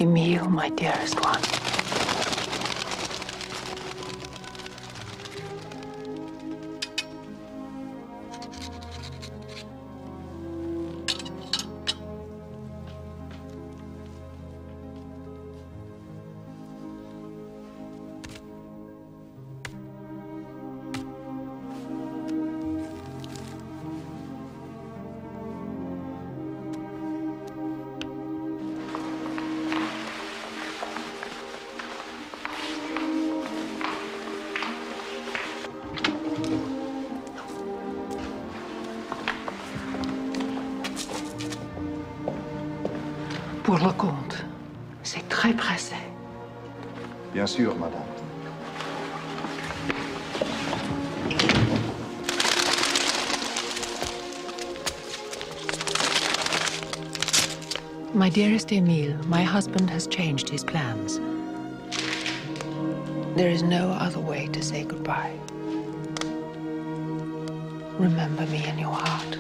Emile, my dearest one. Pour le compte, c'est très pressé. Bien sûr, madame. My dearest Emile, my husband has changed his plans. There is no other way to say goodbye. Remember me in your heart.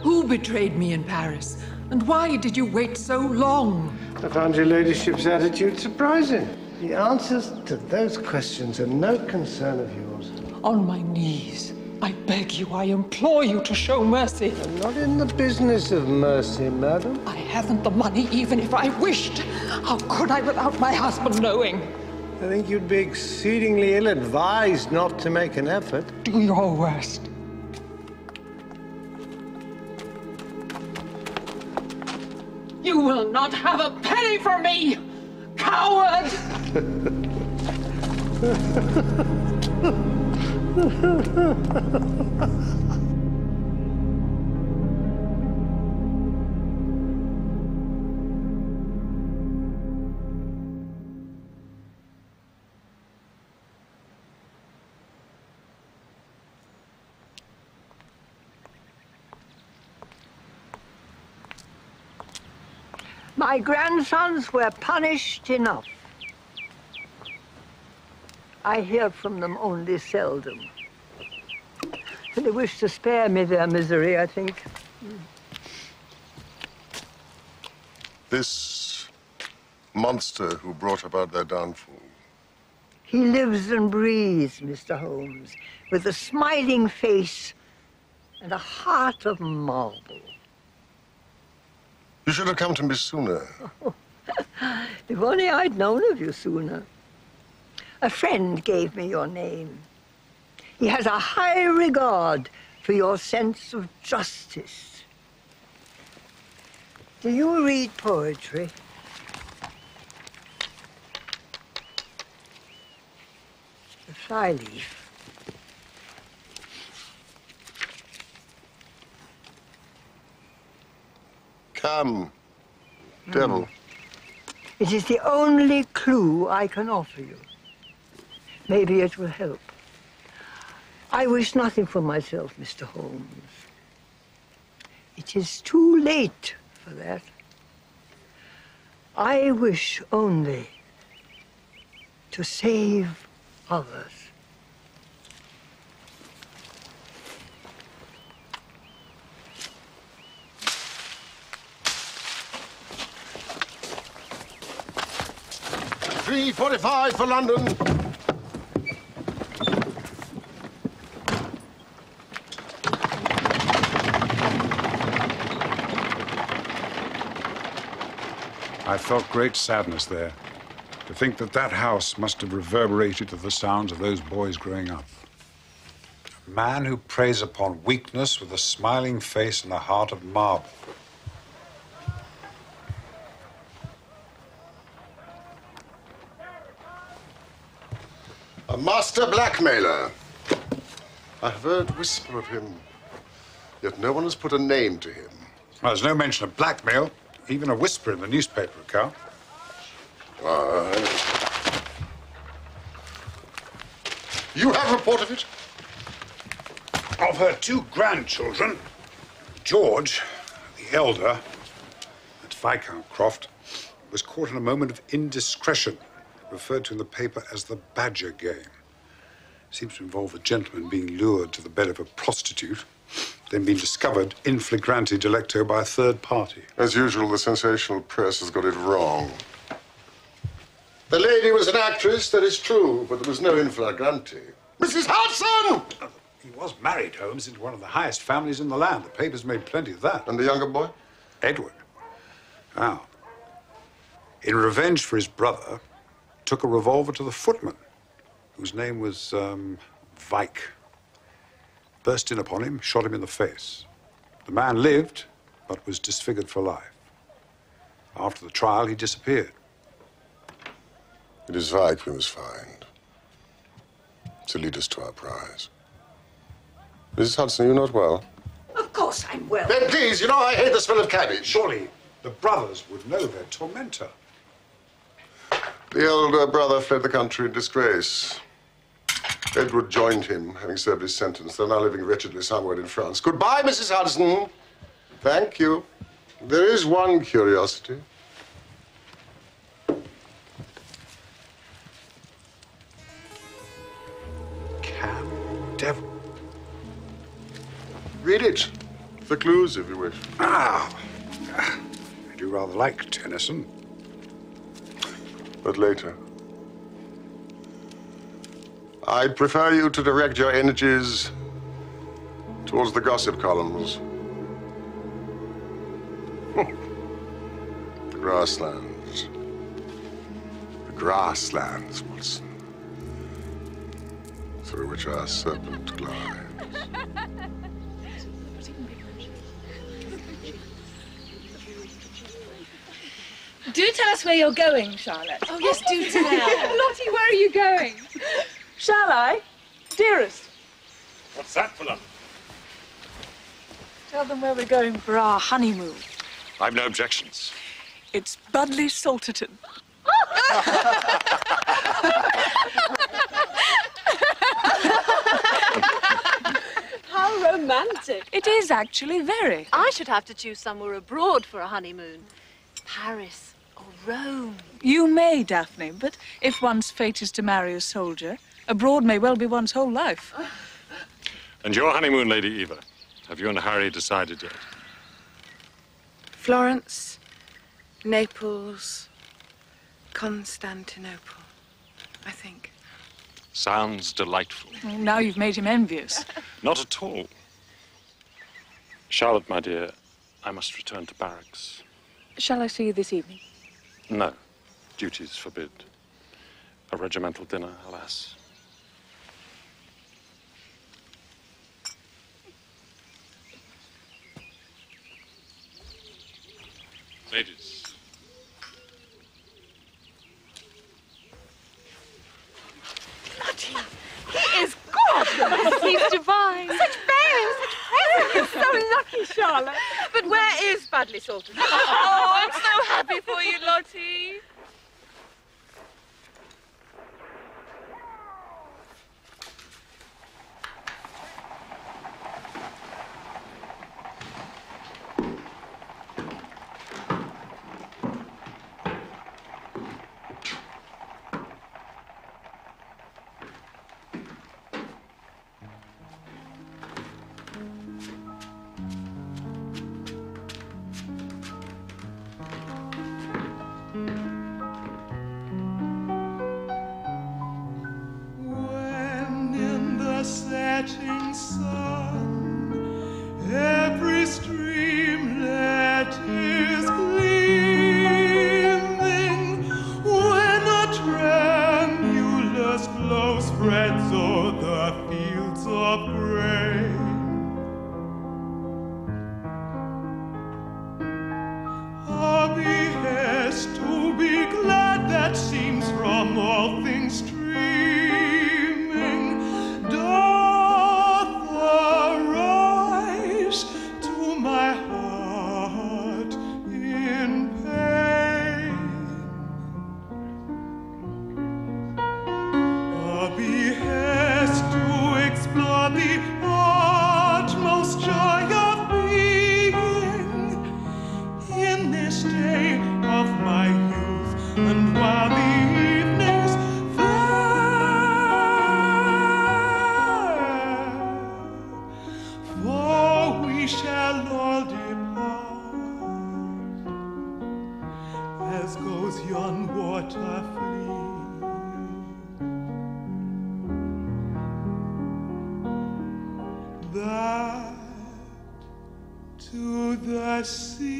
Who betrayed me in Paris? And why did you wait so long? I found your ladyship's attitude surprising. The answers to those questions are no concern of yours. On my knees, I beg you, I implore you to show mercy. I'm not in the business of mercy, madam. I haven't the money even if I wished. How could I without my husband knowing? I think you'd be exceedingly ill-advised not to make an effort. Do your worst. You will not have a penny from me, coward! My grandsons were punished enough. I hear from them only seldom. They wish to spare me their misery, I think. This monster who brought about their downfall. He lives and breathes, Mr. Holmes, with a smiling face and a heart of marble. You should have come to me sooner. If only I'd known of you sooner. A friend gave me your name. He has a high regard for your sense of justice. Do you read poetry? The flyleaf. Come, devil. It is the only clue I can offer you. Maybe it will help. I wish nothing for myself, Mr. Holmes. It is too late for that. I wish only to save others. $3.45 for London. I felt great sadness there, to think that that house must have reverberated to the sounds of those boys growing up. A man who preys upon weakness with a smiling face and a heart of marble. A master blackmailer. I have heard whisper of him, yet no one has put a name to him. Well, there's no mention of blackmail, even a whisper in the newspaper account. You have report of it? Of her two grandchildren, George, the elder, at Viscount Croft, was caught in a moment of indiscretion, referred to in the paper as the Badger game. Seems to involve a gentleman being lured to the bed of a prostitute, then being discovered in flagrante delicto by a third party. As usual, the sensational press has got it wrong. The lady was an actress, that is true, but there was no in flagrante. Mrs. Hudson! He was married, Holmes, into one of the highest families in the land. The papers made plenty of that. And the younger boy? Edward. Now, in revenge for his brother, took a revolver to the footman, whose name was, Vike. Burst in upon him, shot him in the face. The man lived, but was disfigured for life. After the trial, he disappeared. It is Vike we must find to lead us to our prize. Mrs. Hudson, are you not well? Of course I'm well. Then please, you know I hate the smell of cabbage. Surely the brothers would know their tormentor. The elder brother fled the country in disgrace. Edward joined him, having served his sentence. They're now living wretchedly somewhere in France. Goodbye, Mrs. Hudson. Thank you. There is one curiosity. Can devil. Read it. The clues, if you wish. Ah, I do rather like Tennyson. But later. I'd prefer you to direct your energies towards the gossip columns. The grasslands. The grasslands, Watson, through which our serpent glides. Do tell us where you're going, Charlotte. Oh, yes, do tell. Lottie, where are you going? Shall I? Dearest. What's that for them? Tell them where we're going for our honeymoon. I've no objections. It's Budley Salterton. How romantic. It is actually very. I should have to choose somewhere abroad for a honeymoon. Paris or Rome. You may, Daphne, but if one's fate is to marry a soldier, abroad may well be one's whole life. And your honeymoon, Lady Eva, have you and Harry decided yet? Florence, Naples, Constantinople, I think. Sounds delightful. Well, now you've made him envious. Not at all. Charlotte, my dear, I must return to barracks. Shall I see you this evening? No. Duties forbid. A regimental dinner, alas. Ladies. Lottie, he is gorgeous. He's divine. Such bears, such presents. So lucky, Charlotte. But where is Budley Salterton? Oh, I'm so happy for you, Lottie. When in the setting sun every streamlet is clean, flow spreads o'er the fields of grain. A behest to be glad that seems from all things streaming doth arise to my heart in pain. A behest to explore the utmost joy of being in this day of my youth, and while the evenings fair, for we shall all depart, as goes yon water free. That to the sea.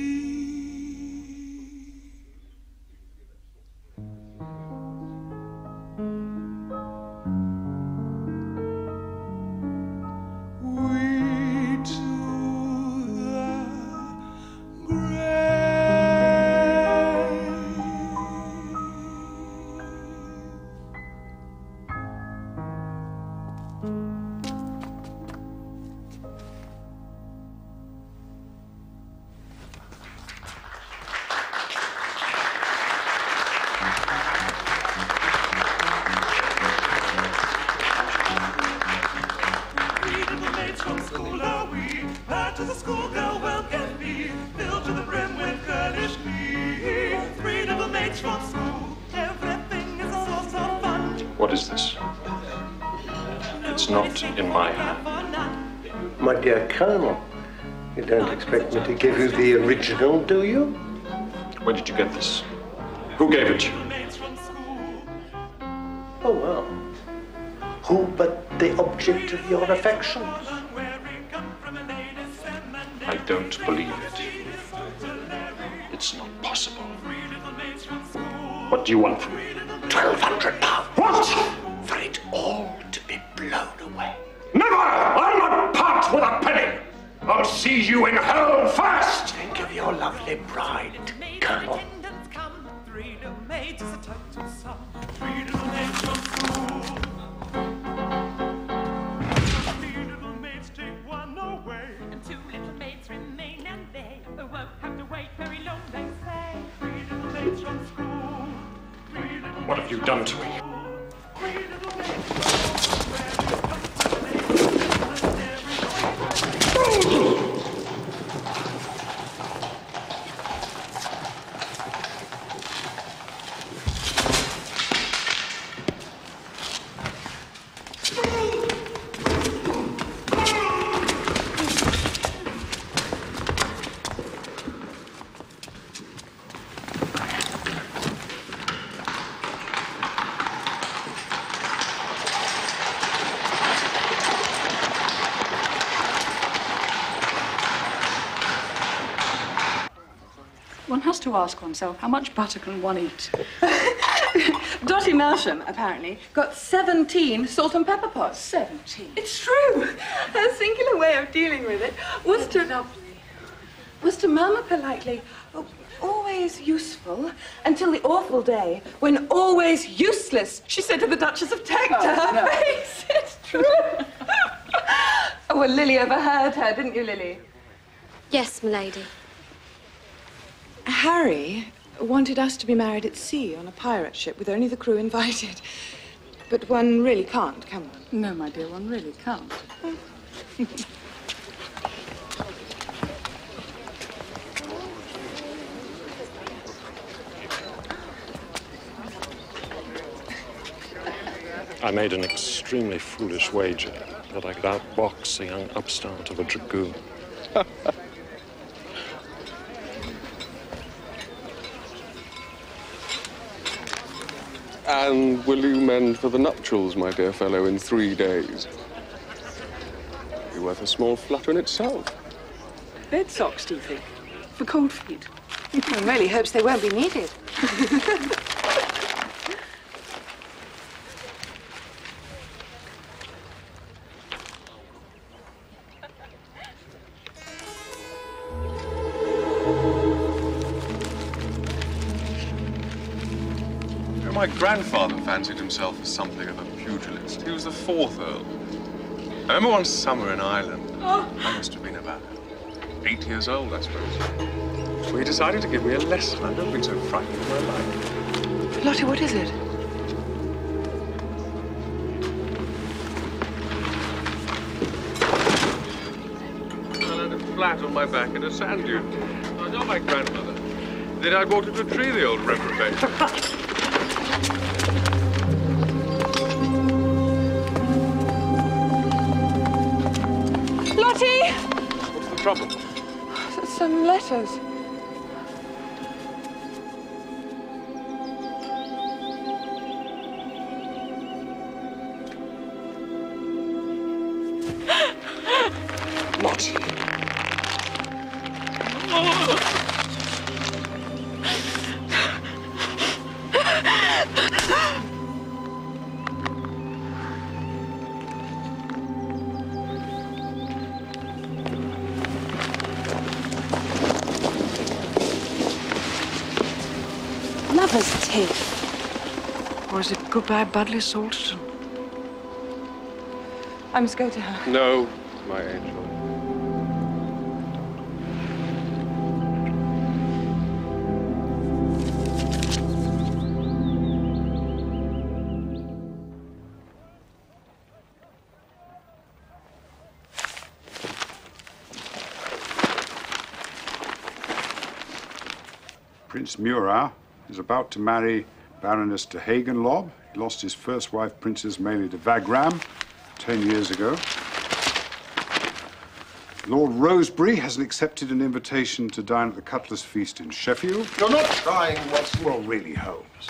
What is this? It's not in my hand. My dear Colonel, you don't expect me to give you the original, do you? Where did you get this? Who gave it to you? Oh, well. Who but the object of your affections? I don't believe it. It's not possible. What do you want from me? £1,200. What? For it all to be blown away. Never! I'll not part with a penny! I'll see you in hell first! Think of your lovely bride, Colonel. What have you done to me? One has to ask oneself, how much butter can one eat? Dottie Melsham, apparently, got 17 salt and pepper pots. 17? It's true. Her singular way of dealing with it was to murmur politely, "Oh, always useful," until the awful day when always useless, she said to the Duchess of Teck to her face. It's true. Oh, well, Lily overheard her, didn't you, Lily? Yes, m'lady. Harry wanted us to be married at sea on a pirate ship with only the crew invited. But one really can't, can one? No, my dear, one really can't. I made an extremely foolish wager that I could outbox a young upstart of a dragoon. And will you mend for the nuptials, my dear fellow, in 3 days? Be worth a small flutter in itself. Bed socks, do you think? For cold feet? One really hopes they won't be needed. My grandfather fancied himself as something of a pugilist. He was the 4th Earl. I remember one summer in Ireland. I must have been about 8 years old, I suppose. So he decided to give me a lesson. I've never been so frightened in my life. Lottie, what is it? I landed flat on my back in a sand dune. I told my grandmother. Then I walked into a tree, the old reprobate. Lottie! What's the trouble? Some letters. Lottie. Lover's tiff. Or is it goodbye, Budley Salterton? I must go to her. No, my angel. Prince Murat is about to marry Baroness de Hagenlob. He lost his first wife, Princess Mélie de Wagram, 10 years ago. Lord Rosebery hasn't accepted an invitation to dine at the Cutler's Feast in Sheffield. You're not trying, Watson. Well, really, Holmes.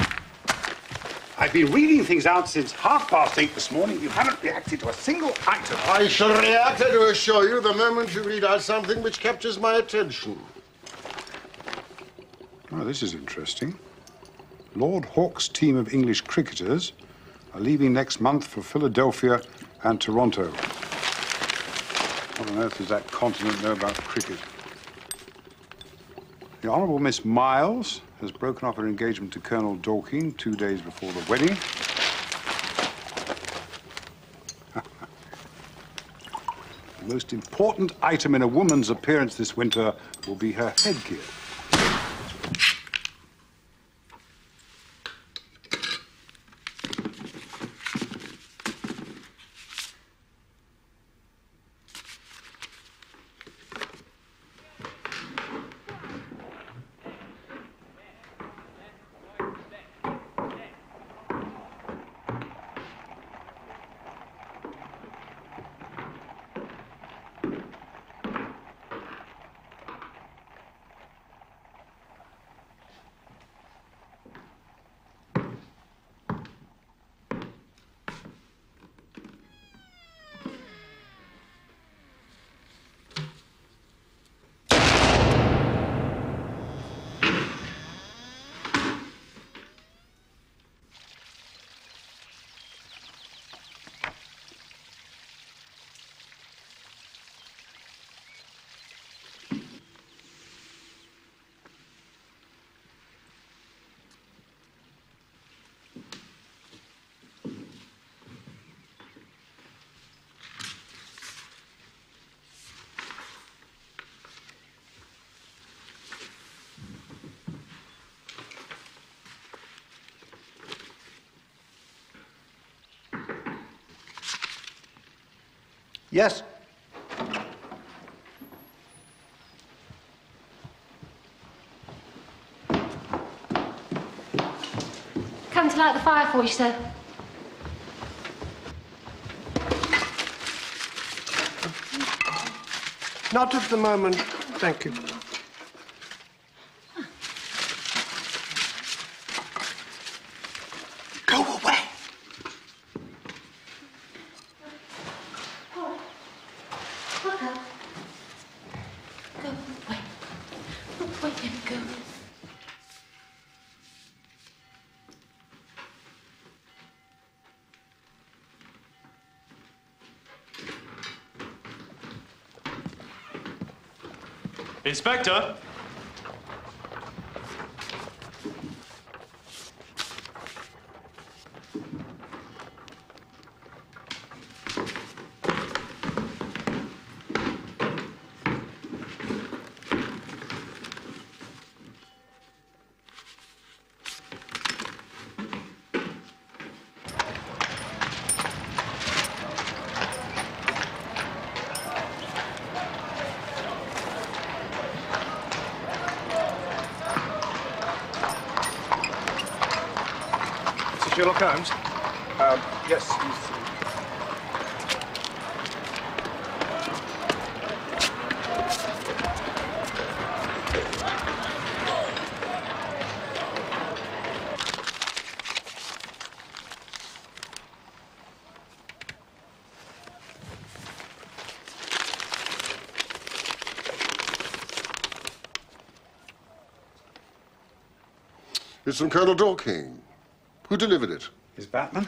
I've been reading things out since 8:30 this morning. You haven't reacted to a single item. I shall react, I do assure you, the moment you read out something which captures my attention. Oh, this is interesting. Lord Hawke's team of English cricketers are leaving next month for Philadelphia and Toronto. What on earth does that continent know about cricket? The Honourable Miss Miles has broken off her engagement to Colonel Dorking 2 days before the wedding. The most important item in a woman's appearance this winter will be her headgear. Yes. Come to light the fire for you, sir. Not at the moment, thank you. Go away. Waka. Go away. Away and go. Inspector! Sherlock Holmes? Yes. It's from Colonel Dorking. Who delivered it? Is Batman?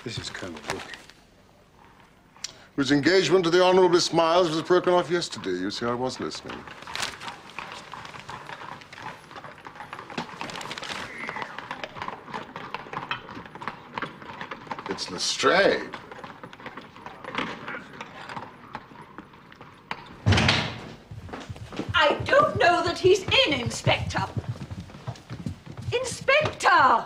This is Colonel Dorking. Whose engagement to the Honourable Miss Miles was broken off yesterday. You see, I was listening. It's Lestrade. I don't know that he's in, Inspector. Inspector!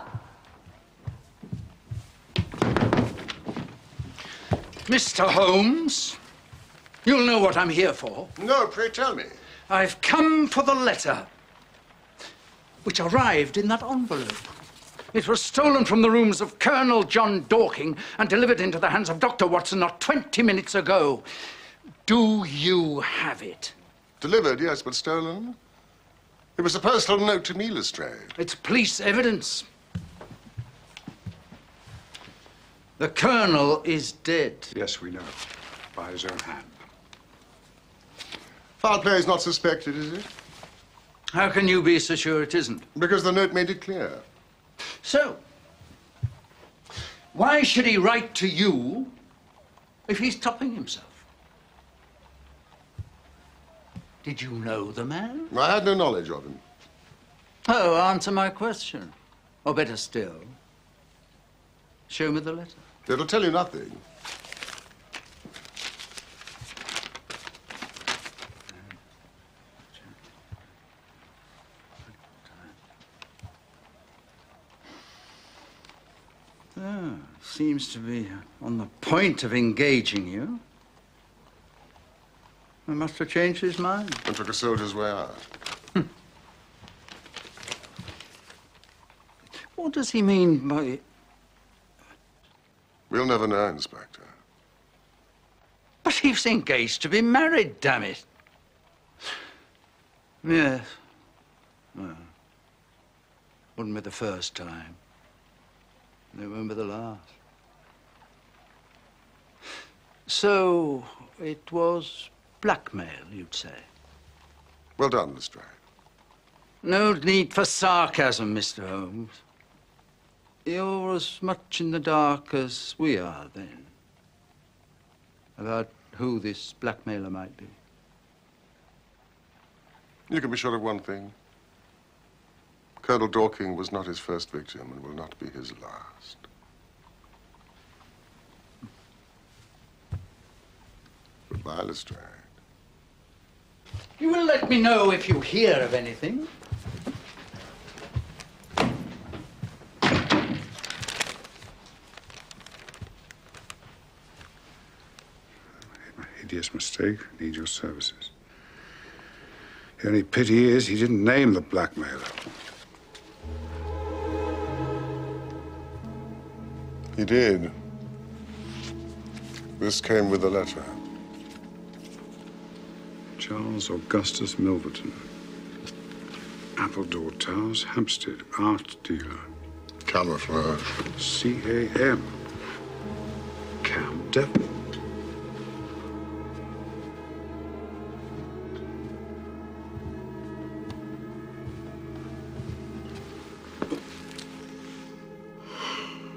Mr. Holmes, you'll know what I'm here for. No, pray tell me. I've come for the letter, which arrived in that envelope. It was stolen from the rooms of Colonel John Dorking and delivered into the hands of Dr. Watson not 20 minutes ago. Do you have it? Delivered, yes, but stolen. It was a personal note to me, Lestrade. It's police evidence. The Colonel is dead. Yes, we know. By his own hand. Foul play is not suspected, is it? How can you be so sure it isn't? Because the note made it clear. So, why should he write to you if he's topping himself? Did you know the man? I had no knowledge of him. Oh, answer my question. Or better still, show me the letter. It'll tell you nothing. Oh, seems to be on the point of engaging you. He must have changed his mind. And took a soldier's way out. What does he mean by... We'll never know, Inspector. But he's engaged to be married, damn it. Yes. Well, wouldn't be the first time. It won't be the last. So, it was blackmail, you'd say? Well done, Lestrade. No need for sarcasm, Mr. Holmes. You're as much in the dark as we are, then, about who this blackmailer might be. You can be sure of one thing. Colonel Dorking was not his first victim and will not be his last. Goodbye, Lestrade. You will let me know if you hear of anything. Hideous mistake. Need your services. The only pity is he didn't name the blackmailer. He did. This came with the letter. Charles Augustus Milverton. Appledore Towers, Hampstead, art dealer. Camouflage. C-A-M. Cam Devil.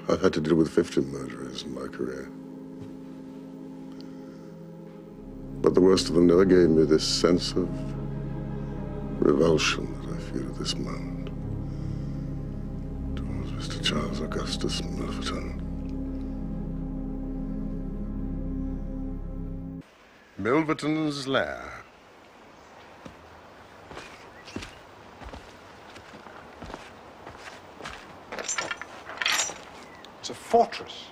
I've had to deal with 50 murderers in my career. But the worst of them never gave me this sense of revulsion that I feel at this moment towards Mr. Charles Augustus Milverton. Milverton's lair. It's a fortress.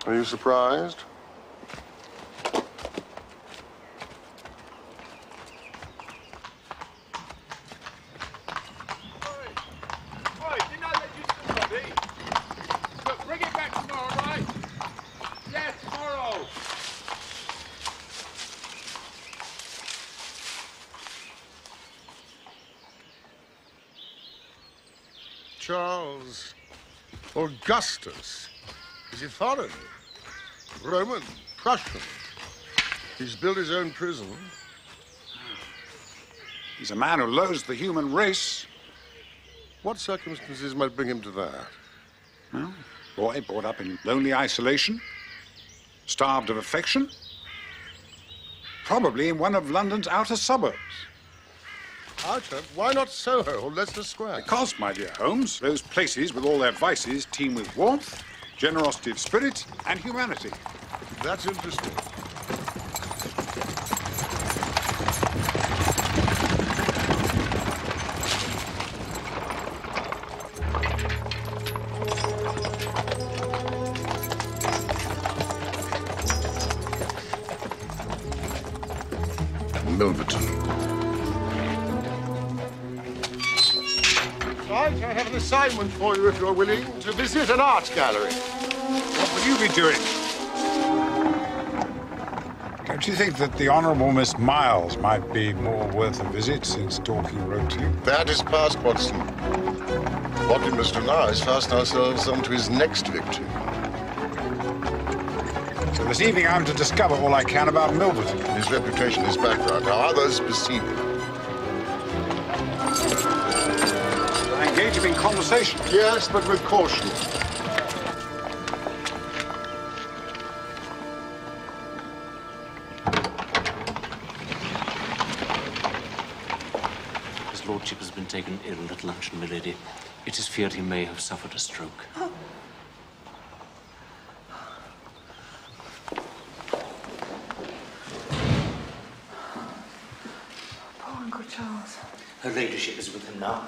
Are you surprised? Charles. Augustus. Is he foreign? Roman? Prussian? He's built his own prison. He's a man who loathes the human race. What circumstances might bring him to that? Well, boy brought up in lonely isolation, starved of affection, probably in one of London's outer suburbs. Outer? Why not Soho or Leicester Square? Because, my dear Holmes, those places with all their vices teem with warmth, generosity of spirit, and humanity. That's interesting. Milverton. Right, I have an assignment for you, if you're willing, to visit an art gallery. What will you be doing? Don't you think that the Honourable Miss Miles might be more worth a visit since Dorking wrote to you? That is past, Watson. What we must do now is fasten ourselves onto his next victim. So this evening I'm to discover all I can about Milverton. His reputation, his background, how others perceive him. So I engage him in conversation? Yes, but with caution. His lordship has been taken ill at luncheon, milady. It is feared he may have suffered a stroke. Charles. Her ladyship is with him now.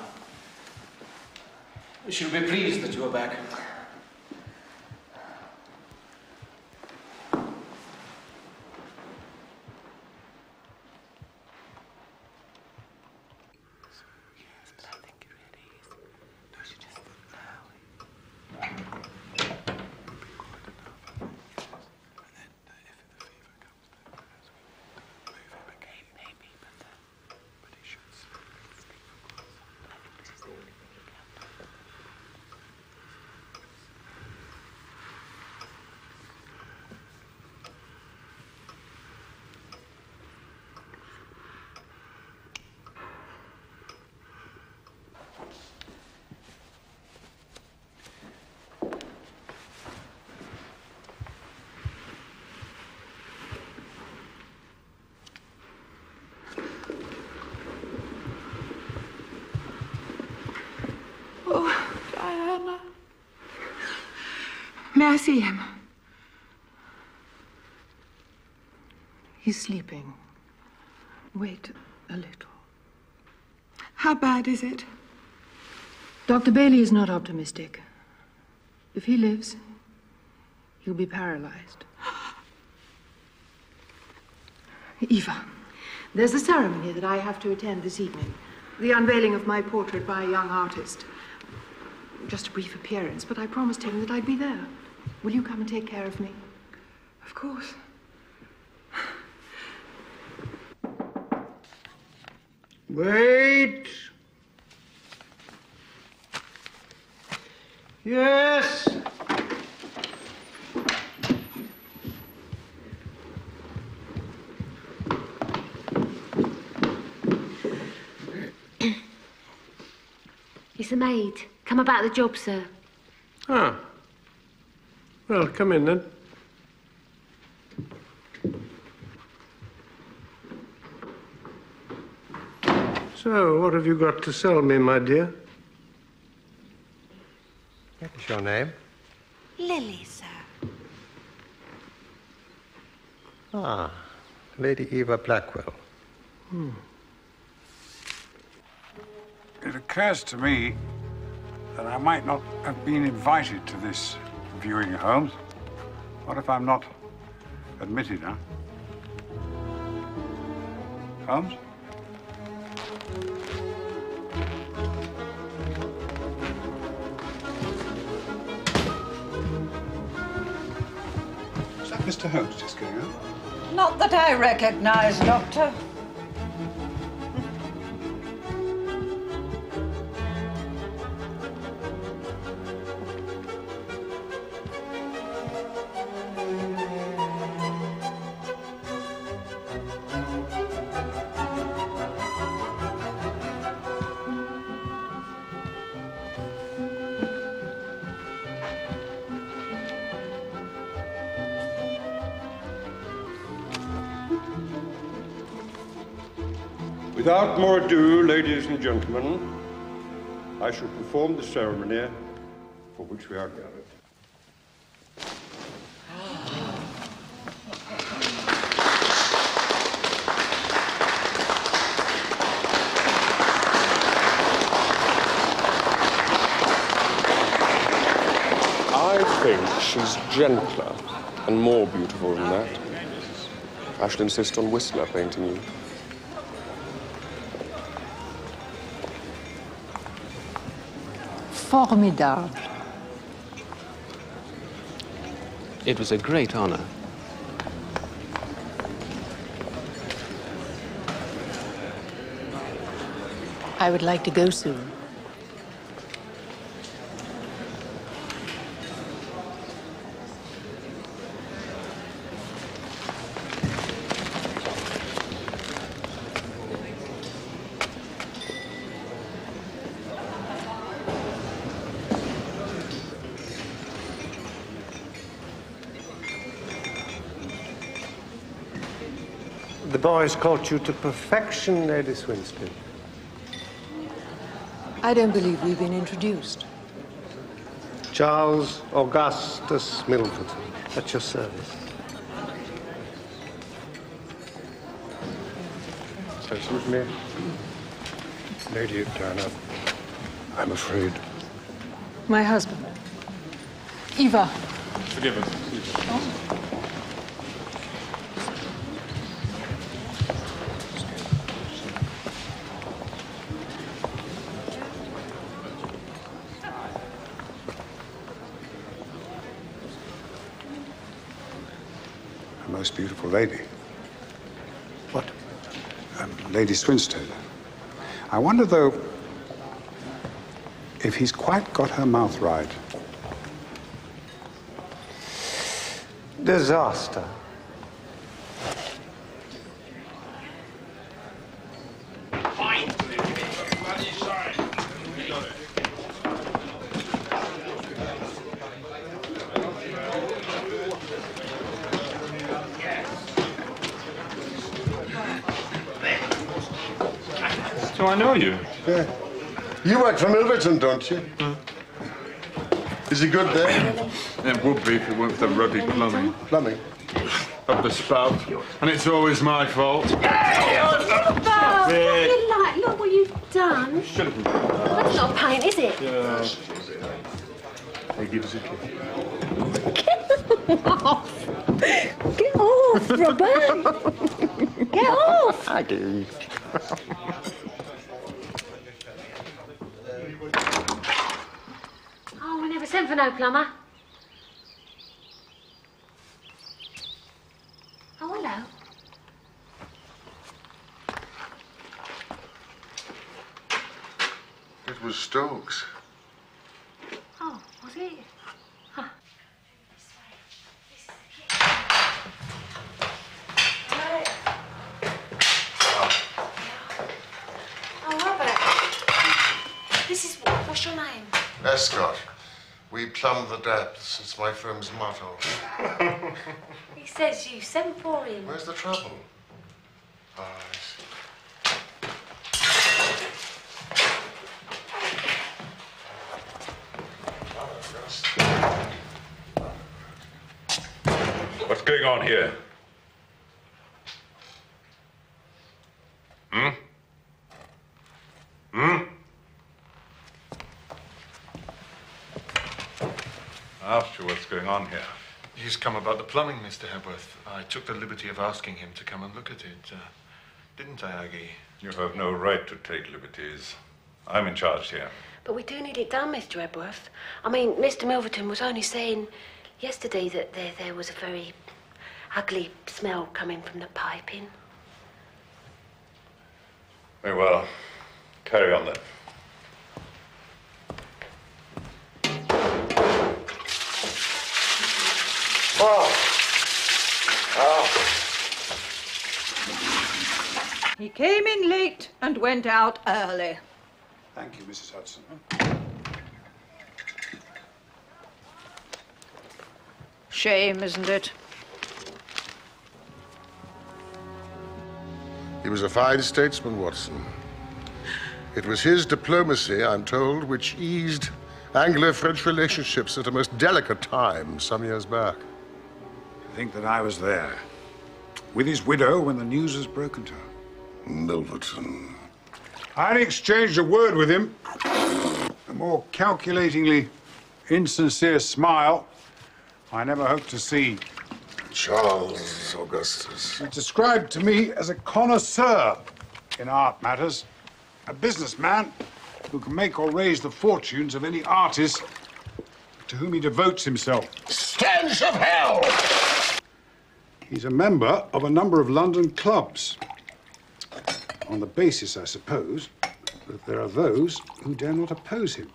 She'll be pleased that you are back. May I see him? He's sleeping. Wait a little. How bad is it? Dr. Bailey is not optimistic. If he lives, he'll be paralyzed. Eva, there's a ceremony that I have to attend this evening. The unveiling of my portrait by a young artist. Just a brief appearance, but I promised him that I'd be there. Will you come and take care of me? Of course. Wait. Yes. It's the maid. Come about the job, sir. Ah. Well, come in then. So, what have you got to sell me, my dear? What is your name? Lily, sir. Ah, Lady Eva Blackwell. It occurs to me that I might not have been invited to this viewing, Holmes. What if I'm not admitted, huh? Holmes? Is that Mr. Holmes just going out? Not that I recognize, Doctor. Without more ado, ladies and gentlemen, I shall perform the ceremony for which we are gathered. I think she's gentler and more beautiful than that. I should insist on Whistler painting you. Formidable. It was a great honor. I would like to go soon. The boys caught you to perfection, Lady Swinston. I don't believe we've been introduced. Charles Augustus Milford, at your service. So excuse me, Lady Turner, I'm afraid. My husband. Eva. Forgive us. A most beautiful lady. What? Lady Swinstead. I wonder, though, if he's quite got her mouth right. Disaster. So I know you. Yeah. You work for Milverton, don't you? Is he good there? It would be if it weren't for the ruddy plumbing. Plumbing? Of the spout. And it's always my fault. Bob, look what you've done. That's not paint, is it? Yeah. Hey, give us a kiss. Get off! Get off, Robert! Get off! I do. Oh, we never sent for no plumber. Oh, hello. It was Stokes. Oh, was it? Huh. Oh, Robert. This is what's your name? Escott. We plumb the depths. It's my firm's motto. He says you sent for him. Where's the trouble? Oh, I see. What's going on here? Hmm? Hmm? I asked you what's going on here. He's come about the plumbing, Mr. Hepworth. I took the liberty of asking him to come and look at it. Didn't I, Aggie? You have no right to take liberties. I'm in charge here. But we do need it done, Mr. Hepworth. I mean, Mr. Milverton was only saying yesterday that there was a very ugly smell coming from the piping. Very well. Carry on then. He came in late and went out early. Thank you, Mrs. Hudson. Shame, isn't it? He was a fine statesman, Watson. It was his diplomacy, I'm told, which eased Anglo-French relationships at a most delicate time some years back. I think that I was there, with his widow, when the news was broken to her. Milverton. I had exchanged a word with him. A more calculatingly insincere smile I never hoped to see. Charles Augustus. He's described to me as a connoisseur in art matters, a businessman who can make or raise the fortunes of any artist to whom he devotes himself. Stench of hell! He's a member of a number of London clubs, on the basis, I suppose, that there are those who dare not oppose him.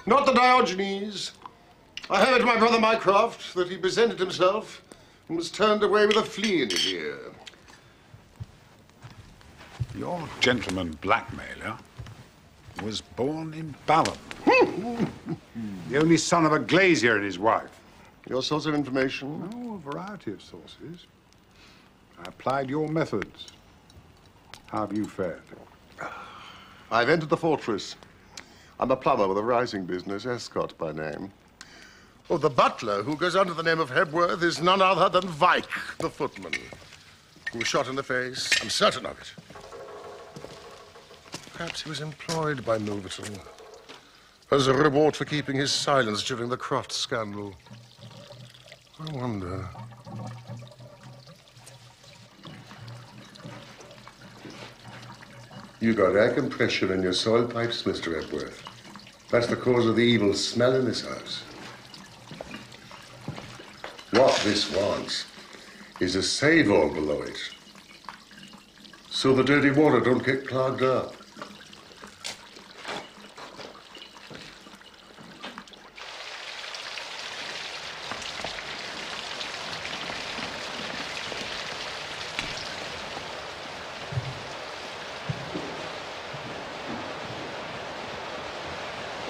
Not the Diogenes. I heard my brother Mycroft that he presented himself and was turned away with a flea in his ear. Your gentleman blackmailer was born in Balham. The only son of a glazier and his wife. Your source of information? Oh, a variety of sources. I applied your methods. How have you fared? I've entered the fortress. I'm a plumber with a rising business, Escott by name. Oh, the butler, who goes under the name of Hebworth, is none other than Vike, the footman, who was shot in the face. I'm certain of it. Perhaps he was employed by Milverton as a reward for keeping his silence during the Croft scandal. I wonder. You got air compression in your soil pipes, Mr. Hebworth. That's the cause of the evil smell in this house. What this wants is a save-all below it, so the dirty water don't get clogged up.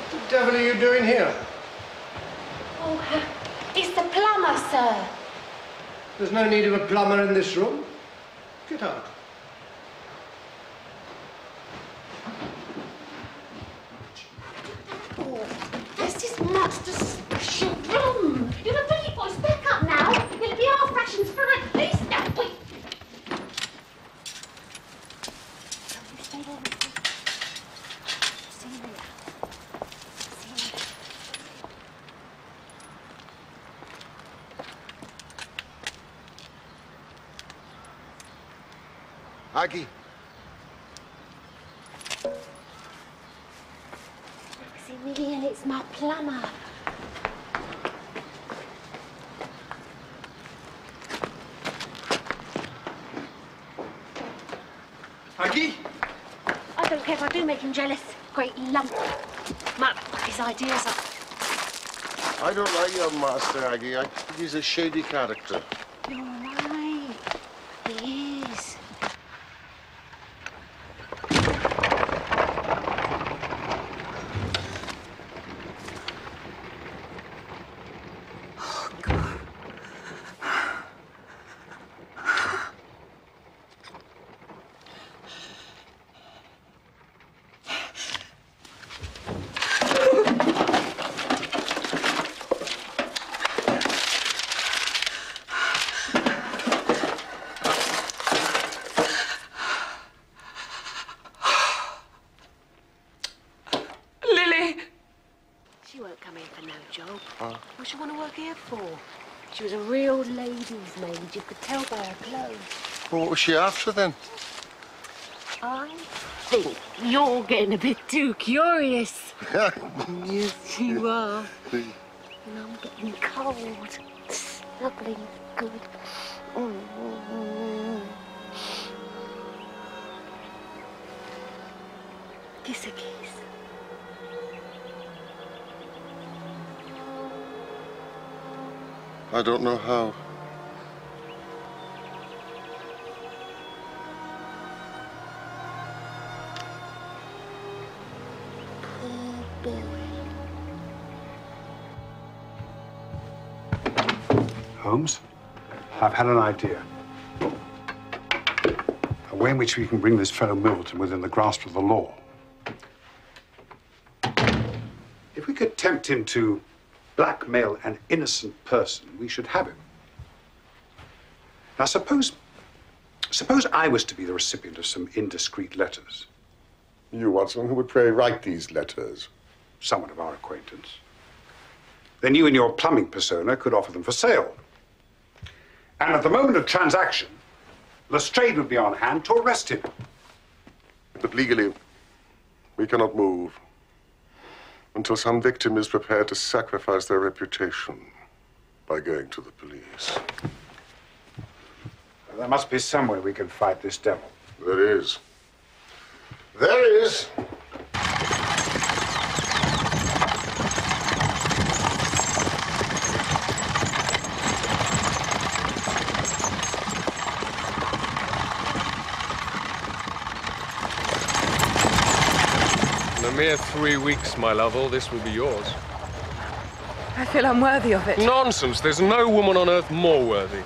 What the devil are you doing here? Oh, it's the plumber, sir. There's no need of a plumber in this room. Get out. Oh, this is not the special room. You're a pretty boys. Back up now. It'll be our fashions for at least now. Wait. Stay there. See you later. See you later. Aggie. Maximilian, it's my plumber. Aggie? I don't care if I do make him jealous. Great lump. Mutt, his ideas are... I don't like your master, Aggie. I think he's a shady character. You're right. He is. She won't come in for no job. What she want to work here for? She was a real lady's maid. You could tell by her clothes. Well, what was she after then? I think you're getting a bit too curious. Yes, you are. And I'm getting cold. Snuggling good. Kiss a kiss. I don't know how. Poor boy. Holmes, I've had an idea. A way in which we can bring this fellow Milverton within the grasp of the law. If we could tempt him to blackmail an innocent person, we should have him. Now, suppose I was to be the recipient of some indiscreet letters. You, Watson, who would pray write these letters? Someone of our acquaintance. Then you and your plumbing persona could offer them for sale. And at the moment of transaction, Lestrade would be on hand to arrest him. But legally, we cannot move until some victim is prepared to sacrifice their reputation by going to the police. There must be some way we can fight this devil. There is. There is. In a mere 3 weeks, my love, all this will be yours. I feel unworthy of it. Nonsense. There's no woman on earth more worthy.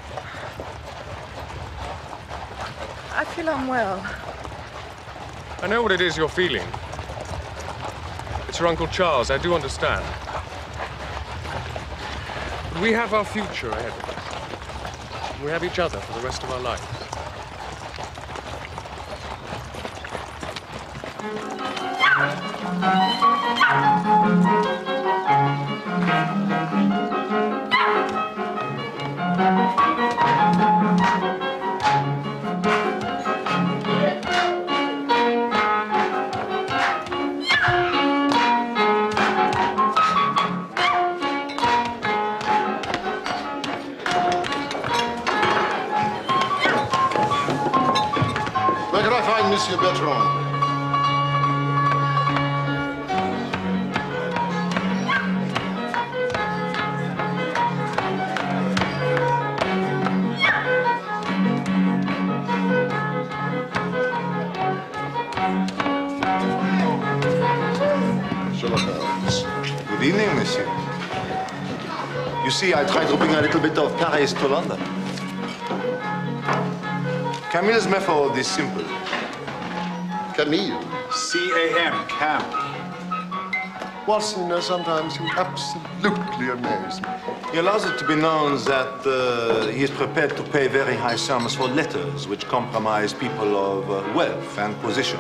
I feel unwell. I know what it is you're feeling. It's your Uncle Charles, I do understand. But we have our future ahead of us. We have each other for the rest of our lives. Where can I find Monsieur Bertrand? Sherlock Holmes. Good evening, monsieur. You see, I tried to bring a little bit of Paris to London. Camille's method is simple. Camille? C-A-M, Cam. Watson, sometimes you absolutely amaze me. He allows it to be known that he is prepared to pay very high sums for letters which compromise people of wealth and position.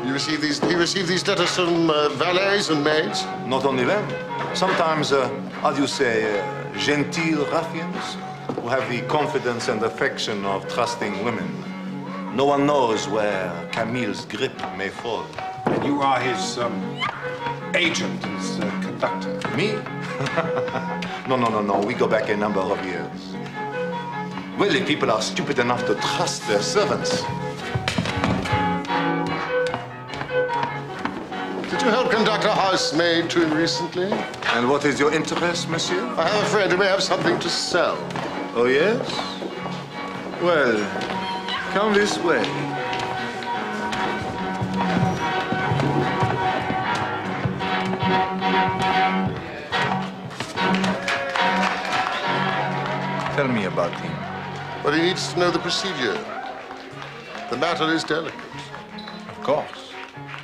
You receive these, do you receive these letters from valets and maids? Not only them. Sometimes, how do you say, genteel ruffians who have the confidence and affection of trusting women. No one knows where Camille's grip may fall. And you are his agent, his conductor. Me? No. We go back a number of years. Really, people are stupid enough to trust their servants. Did you help conduct a housemaid to him recently? And what is your interest, monsieur? I have a friend who may have something to sell. Oh, yes? Well, come this way. Tell me about him. But he needs to know the procedure. The matter is delicate. Of course.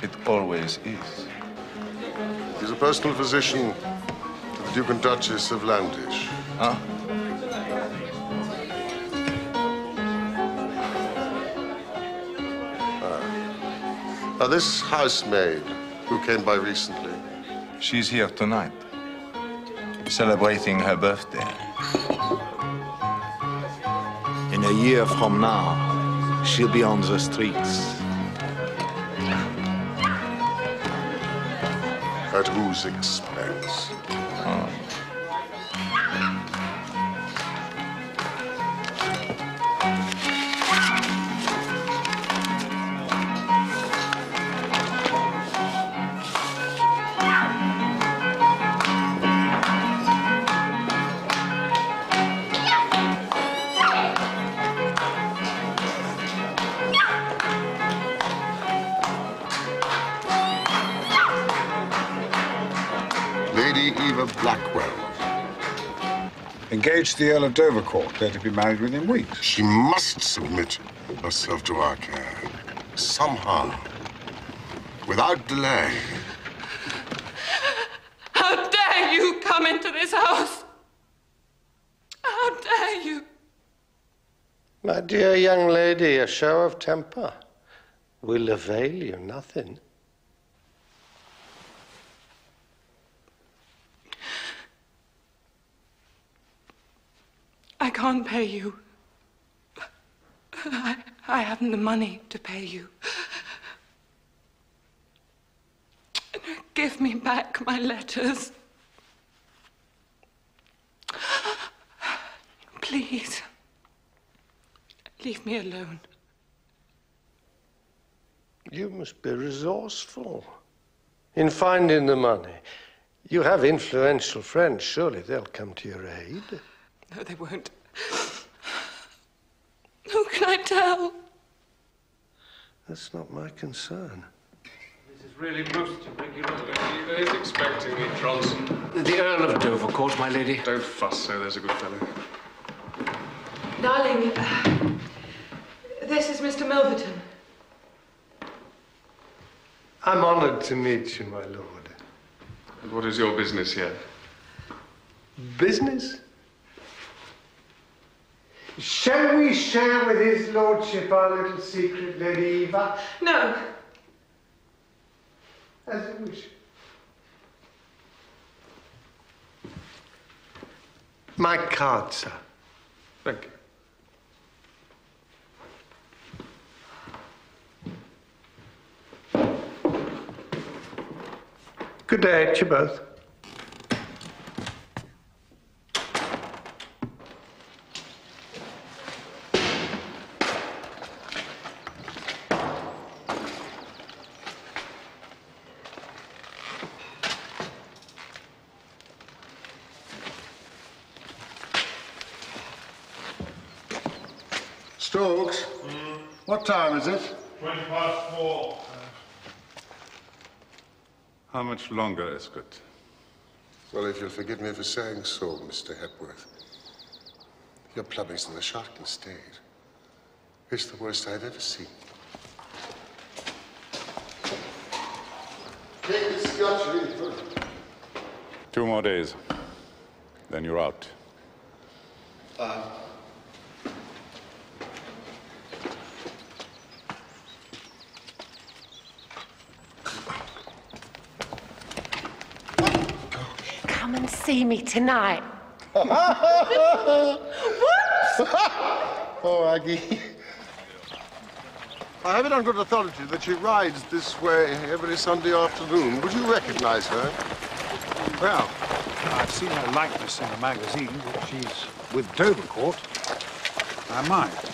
It always is. He's a personal physician to the Duke and Duchess of Landish. Huh? Now, this housemaid who came by recently. She's here tonight, celebrating her birthday. In a year from now, she'll be on the streets. At whose expense? Oh. Engaged the Earl of Dovercourt. They're to be married within weeks. She must submit herself to our care. somehow, without delay. How dare you come into this house? How dare you? My dear young lady, a show of temper will avail you nothing. I can't pay you. I haven't the money to pay you. Give me back my letters. Please. Leave me alone. You must be resourceful in finding the money. You have influential friends. Surely they'll come to your aid. No, they won't. Who can I tell? That's not my concern. This is really most irregular. Eva is expecting me, Johnson. The Earl of Dovercourt, my lady. Don't fuss, sir. There's a good fellow. Darling, this is Mr. Milverton. I'm honored to meet you, my lord. And what is your business here? Business? Shall we share with his lordship our little secret, Lady Eva? No. As you wish. My card, sir. Thank you. Good day to you both. Stokes, what time is it? 4:20. How much longer, Escott? Well, if you'll forgive me for saying so, Mr. Hepworth, your plumbing's in a shocking state. It's the worst I've ever seen. Take the scotch in. 2 more days, then you're out. Come and see me tonight. What? Oh, Aggie. I have it on good authority that she rides this way every Sunday afternoon. Would you recognize her? Well, I've seen her likeness in a magazine that she's with Dovercourt. I might.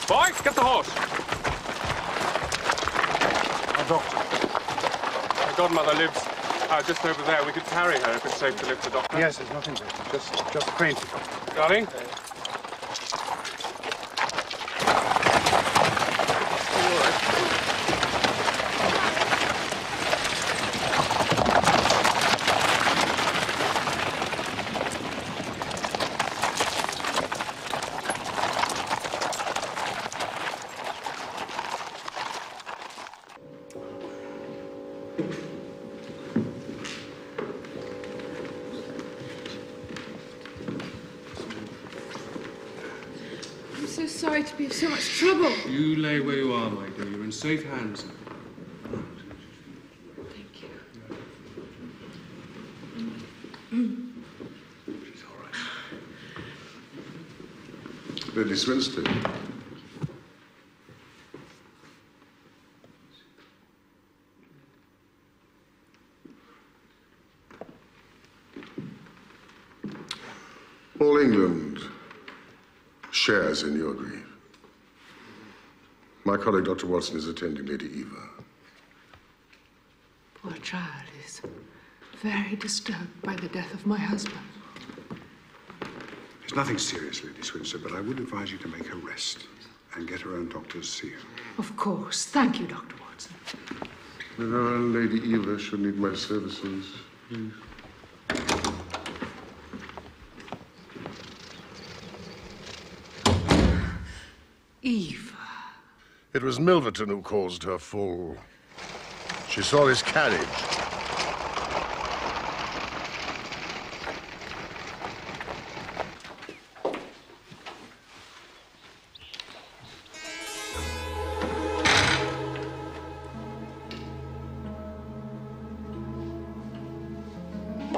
Boy, get the horse. Our doctor. My godmother lives just over there. We could carry her if it's safe to lift the doctor. Yes, there's nothing there. Just fainted. Darling? I'm so sorry to be of so much trouble. You lay where you are, my dear. You're in safe hands. Thank you. She's all right. Lady Swinston. All England shares in your grief. My colleague, Dr. Watson, is attending Lady Eva. Poor child is very disturbed by the death of my husband. There's nothing serious, Lady Swinson, but I would advise you to make her rest and get her own doctor to see her. Of course. Thank you, Dr. Watson. Lady Eva should need my services, please. Eva. It was Milverton who caused her fall. She saw his carriage.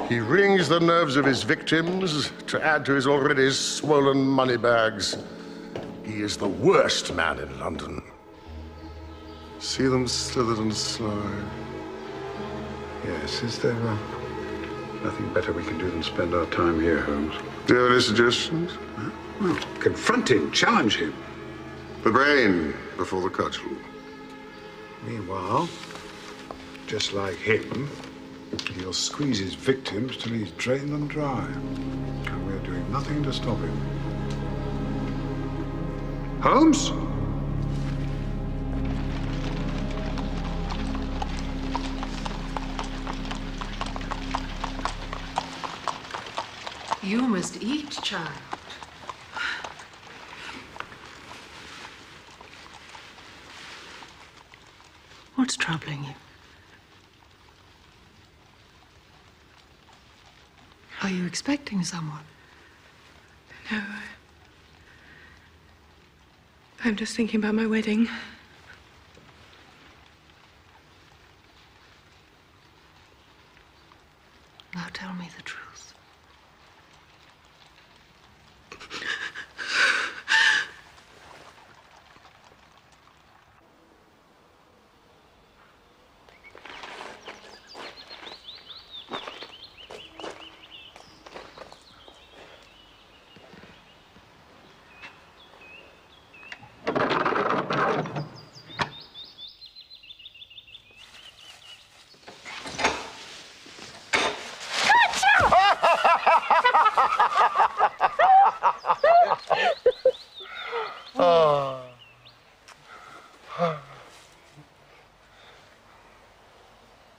He wrings the nerves of his victims to add to his already swollen money bags. He is the worst man in London. See them slithered and slide. Yes, is there nothing better we can do than spend our time here, Holmes? Do you have any suggestions? Huh? Well, confront him, challenge him. The brain before the cudgel. Meanwhile, just like him, he'll squeeze his victims till he's drained them dry. And we're doing nothing to stop him. Holmes? You must eat, child. What's troubling you? Are you expecting someone? No. I'm just thinking about my wedding. Now tell me the truth.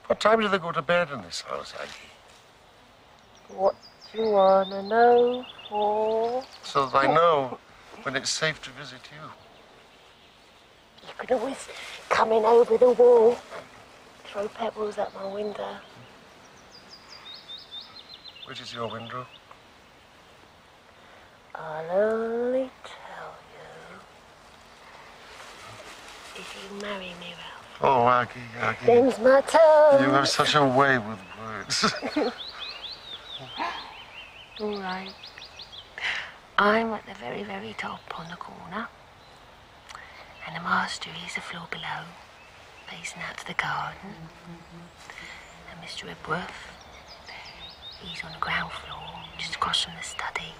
What time do they go to bed in this house, Aggie? What do you want to know for? So that I know when it's safe to visit you. You could always come in over the wall, throw pebbles at my window. Which is your window? I'll only tell you if you marry me, Ralph. Oh, Aggie, Aggie. Them's my toes. You have such a way with words. All right. I'm at the very, very top on the corner. And the master is the floor below, facing out to the garden. And Mr. Ebworth, he's on the ground floor, just across from the study.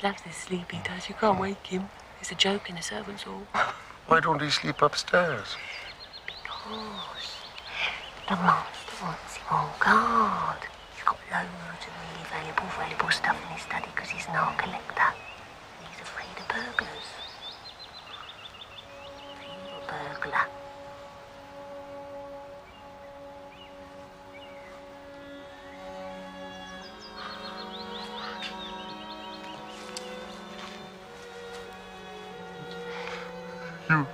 Loves this sleepy, does. You can't wake him. It's a joke in the servants' hall. Why don't he sleep upstairs? Because the master wants him on guard. He's got loads of really valuable stuff in his study because he's an art collector. And he's afraid of burglars. Evil burglar. You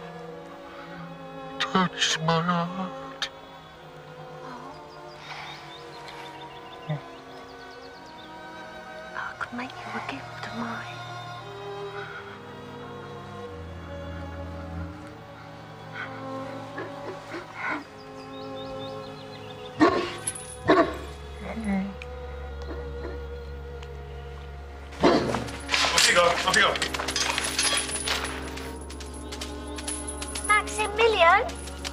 touch my heart. I could make you a gift of mine. Off you go, off you go. Maximilian?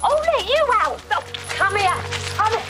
Oh, let you out! Oh, come here! Come here!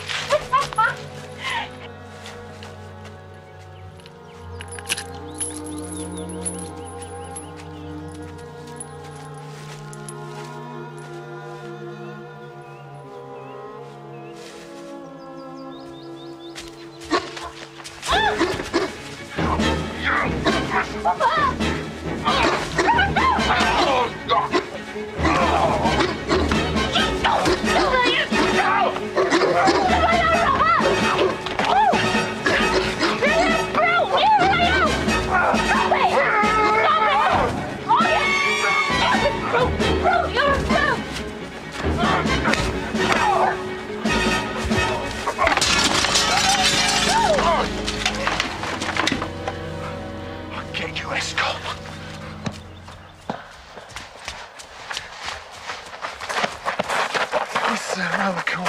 Rather cool.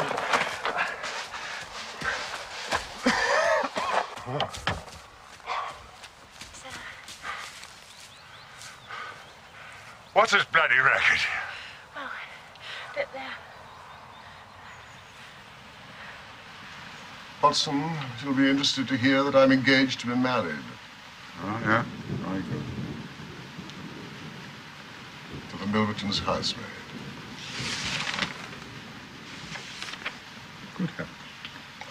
What's this bloody racket? Well, there. Watson, you'll be interested to hear that I'm engaged to be married. Oh, yeah? Very good. To the Milverton's housemaid. Good heavens.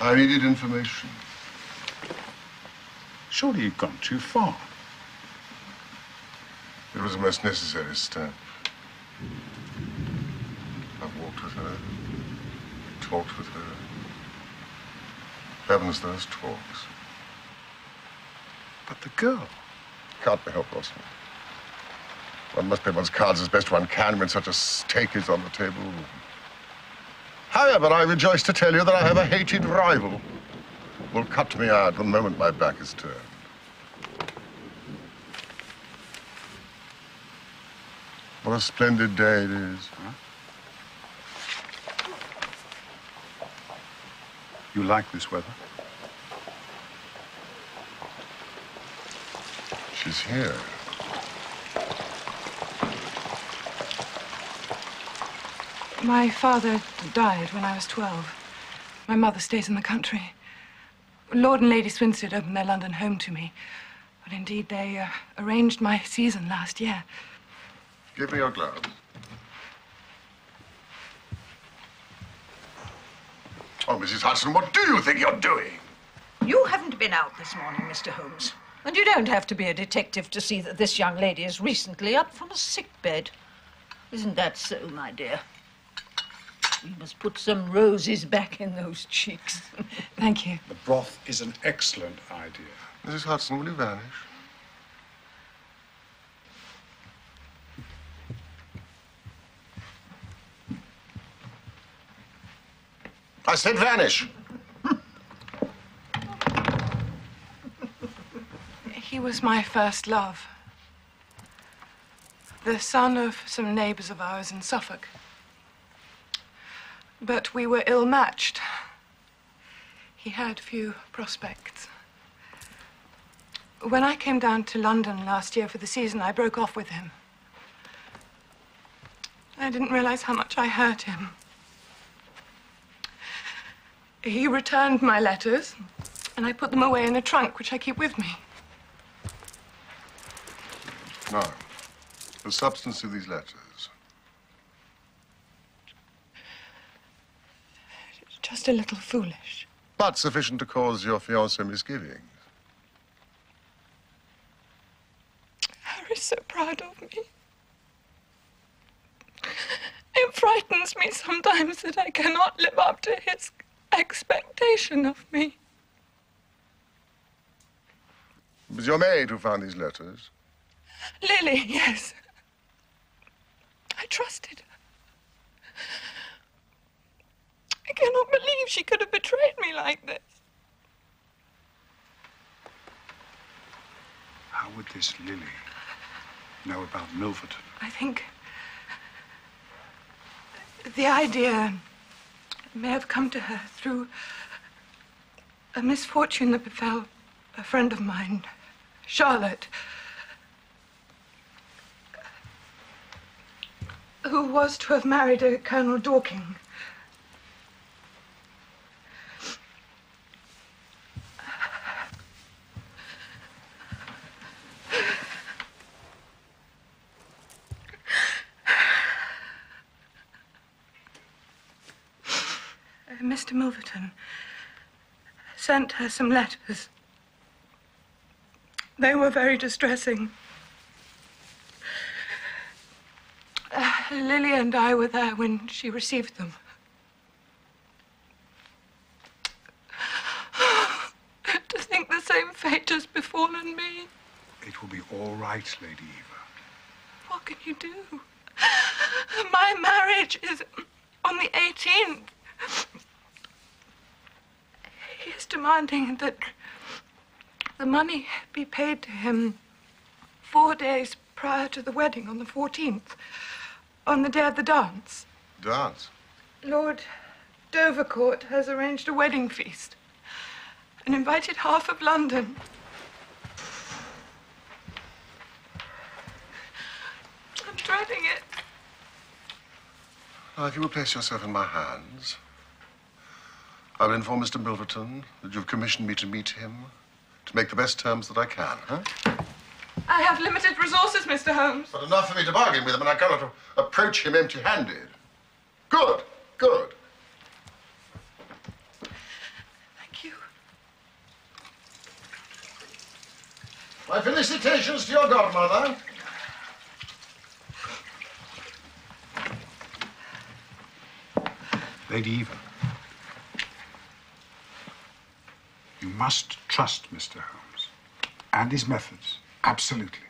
I needed information. Surely you've gone too far. It was a most necessary step. I've walked with her, talked with her. Heavens, those talks. But the girl? Can't be helped, Watson. One must play one's cards as best one can when such a stake is on the table. However, I rejoice to tell you that I have a hated rival who will cut me out the moment my back is turned. What a splendid day it is. Huh? You like this weather? She's here. My father died when I was 12. My mother stays in the country. Lord and Lady Swinstead opened their London home to me. But indeed, they arranged my season last year. Give me your gloves. Oh, Mrs. Hudson, what do you think you're doing? You haven't been out this morning, Mr. Holmes. And you don't have to be a detective to see that this young lady is recently up from a sickbed. Isn't that so, my dear? We must put some roses back in those cheeks. Thank you. The broth is an excellent idea. Mrs. Hudson, will you vanish? I said vanish. He was my first love. The son of some neighbors of ours in Suffolk. But we were ill-matched. He had few prospects. When I came down to London last year for the season, I broke off with him. I didn't realize how much I hurt him. He returned my letters, and I put them away in a trunk, which I keep with me. Now, the substance of these letters. Just a little foolish. But sufficient to cause your fiancé misgivings. Harry's so proud of me. It frightens me sometimes that I cannot live up to his expectation of me. It was your maid who found these letters. Lily, yes. I trusted her. I cannot believe she could have betrayed me like this. How would this Lily know about Milverton? I think the idea may have come to her through a misfortune that befell a friend of mine, Charlotte, who was to have married a Colonel Dorking. Mr. Milverton sent her some letters. They were very distressing. Lily and I were there when she received them. To think the same fate has befallen me. It will be all right, Lady Eva. What can you do? My marriage is on the 18th. He is demanding that the money be paid to him 4 days prior to the wedding on the 14th, on the day of the dance. Dance? Lord Dovercourt has arranged a wedding feast and invited half of London. I'm dreading it. Now, if you will place yourself in my hands, I will inform Mr. Milverton that you've commissioned me to meet him, to make the best terms that I can, huh? I have limited resources, Mr. Holmes. But enough for me to bargain with him, and I cannot approach him empty-handed. Good, good. Thank you. My felicitations to your godmother. Lady Eva, you must trust Mr. Holmes and his methods, absolutely.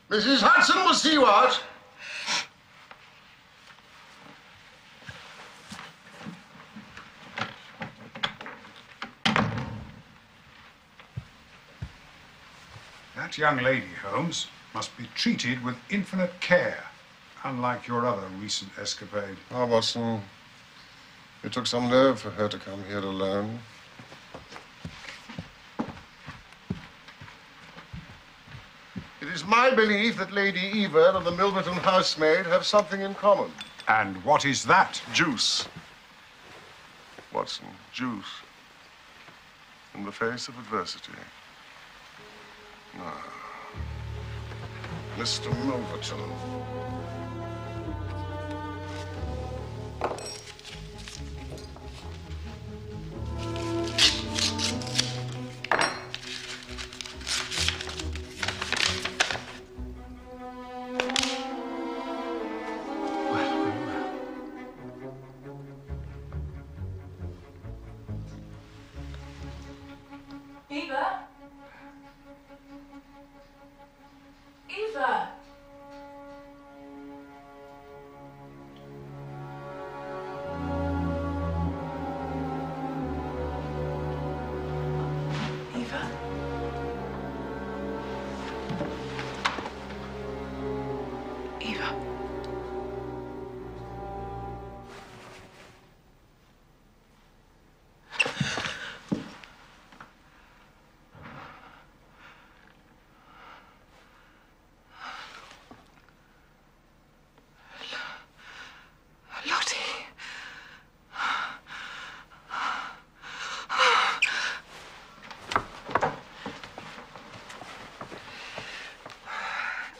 Mrs. Hudson will see what? That young lady, Holmes, must be treated with infinite care, unlike your other recent escapade. Ah, Watson, it took some nerve for her to come here alone. It is my belief that Lady Eva and the Milverton housemaid have something in common. And what is that? Juice. Watson, juice. In the face of adversity. Ah. Mr. Milverton. Eva? Eva? Eva? Eva?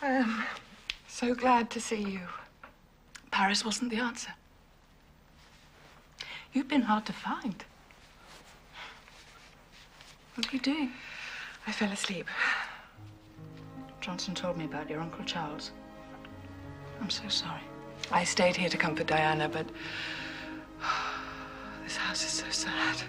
I'm so glad to see you. Paris wasn't the answer. You've been hard to find. What are you doing? I fell asleep. Johnson told me about your Uncle Charles. I'm so sorry. I stayed here to comfort Diana, but this house is so sad.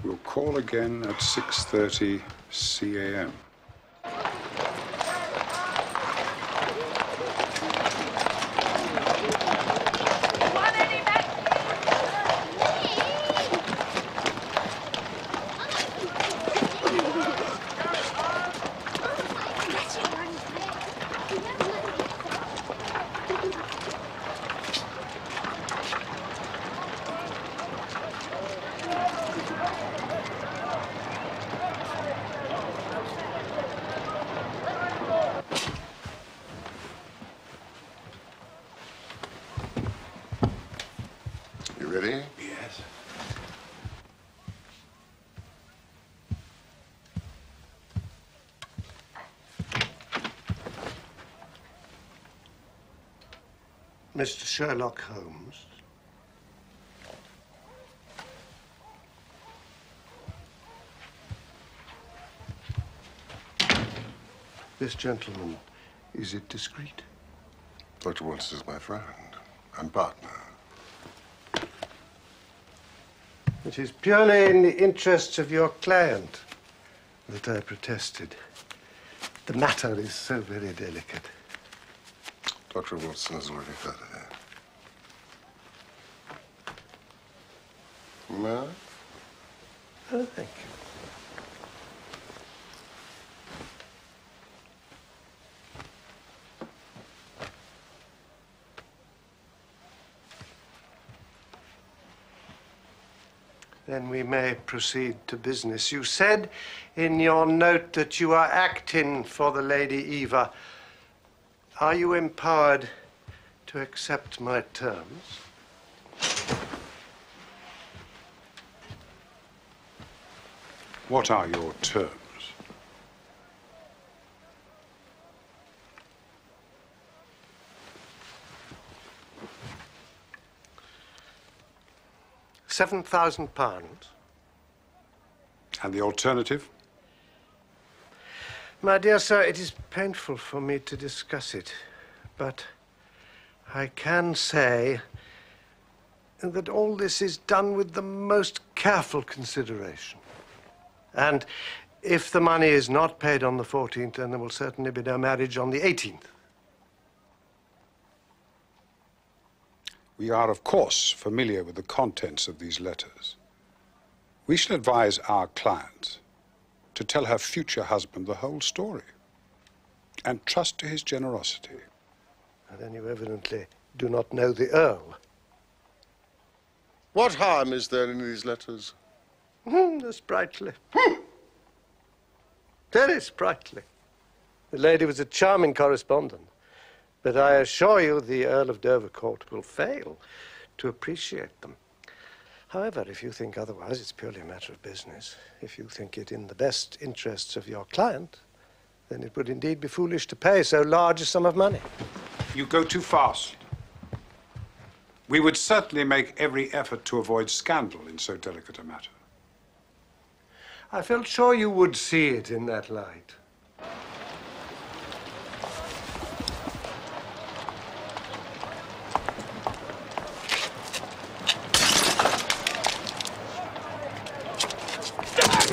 We'll call again at 6:30 CAM. Mr. Sherlock Holmes. This gentleman, is it discreet? Dr. Watson is my friend and partner. It is purely in the interests of your client that I protested. The matter is so very delicate. Dr. Watson has already heard of it. No? Oh, thank you. Then we may proceed to business. You said in your note that you are acting for the Lady Eva. Are you empowered to accept my terms? What are your terms? £7,000. And the alternative? My dear sir, it is painful for me to discuss it, but I can say that all this is done with the most careful consideration. And if the money is not paid on the 14th, then there will certainly be no marriage on the 18th. We are, of course, familiar with the contents of these letters. We shall advise our client to tell her future husband the whole story and trust to his generosity. And then you evidently do not know the Earl. What harm is there in these letters? Sprightly. Very sprightly. The lady was a charming correspondent. But I assure you the Earl of Dovercourt will fail to appreciate them. However, if you think otherwise, it's purely a matter of business. If you think it in the best interests of your client, then it would indeed be foolish to pay so large a sum of money. You go too fast. We would certainly make every effort to avoid scandal in so delicate a matter. I felt sure you would see it in that light.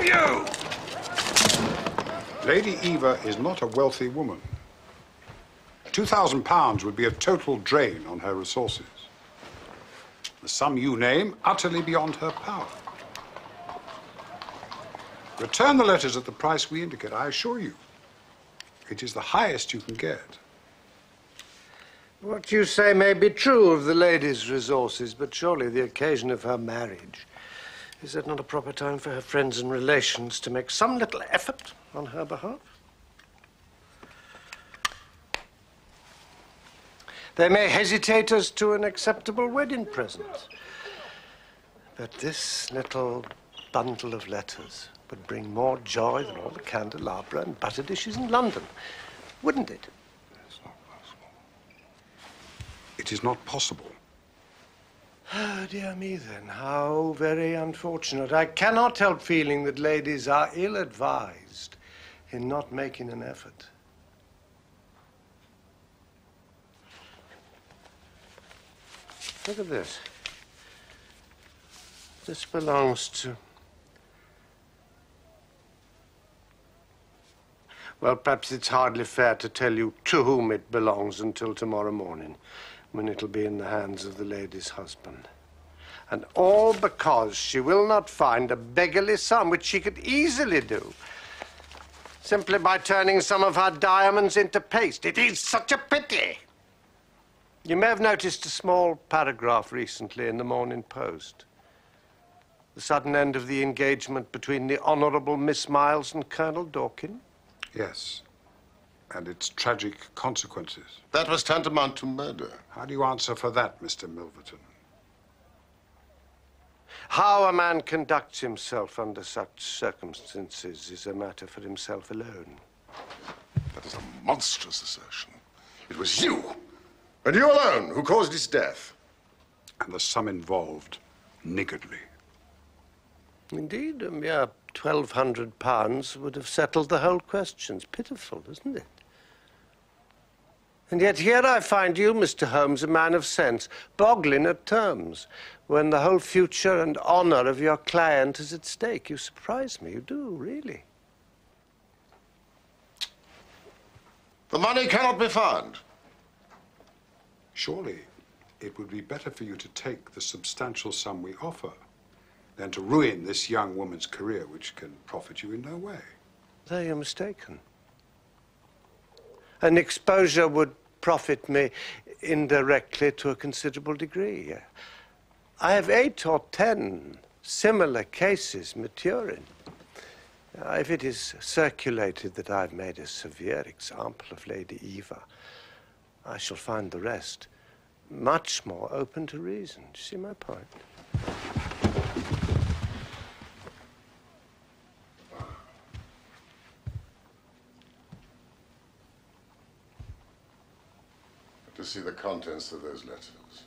You! Lady Eva is not a wealthy woman. £2,000 would be a total drain on her resources. The sum you name, utterly beyond her power. Return the letters at the price we indicate, I assure you. It is the highest you can get. What you say may be true of the lady's resources, but surely the occasion of her marriage. Is that not a proper time for her friends and relations to make some little effort on her behalf? They may hesitate as to an acceptable wedding present. But this little bundle of letters would bring more joy than all the candelabra and butter dishes in London, wouldn't it? It's not possible. It is not possible. Oh, dear me, then. How very unfortunate. I cannot help feeling that ladies are ill-advised in not making an effort. Look at this. This belongs to... Well, perhaps it's hardly fair to tell you to whom it belongs until tomorrow morning, when it'll be in the hands of the lady's husband. And all because she will not find a beggarly sum, which she could easily do, simply by turning some of her diamonds into paste. It is such a pity. You may have noticed a small paragraph recently in the Morning Post. The sudden end of the engagement between the Honourable Miss Miles and Colonel Dorkin. Yes. And its tragic consequences. That was tantamount to murder. How do you answer for that, Mr. Milverton? How a man conducts himself under such circumstances is a matter for himself alone. That is a monstrous assertion. It was you And you alone, who caused his death? And the sum involved, niggardly. Indeed, a mere £1,200 would have settled the whole question. It's pitiful, isn't it? And yet here I find you, Mr. Holmes, a man of sense, boggling at terms, when the whole future and honor of your client is at stake. You surprise me, you do, really. The money cannot be found. Surely it would be better for you to take the substantial sum we offer than to ruin this young woman's career, which can profit you in no way. There you're mistaken. An exposure would profit me indirectly to a considerable degree. I have 8 or 10 similar cases maturing. If it is circulated that I've made a severe example of Lady Eva, I shall find the rest much more open to reason. Do you see my point? To see the contents of those letters.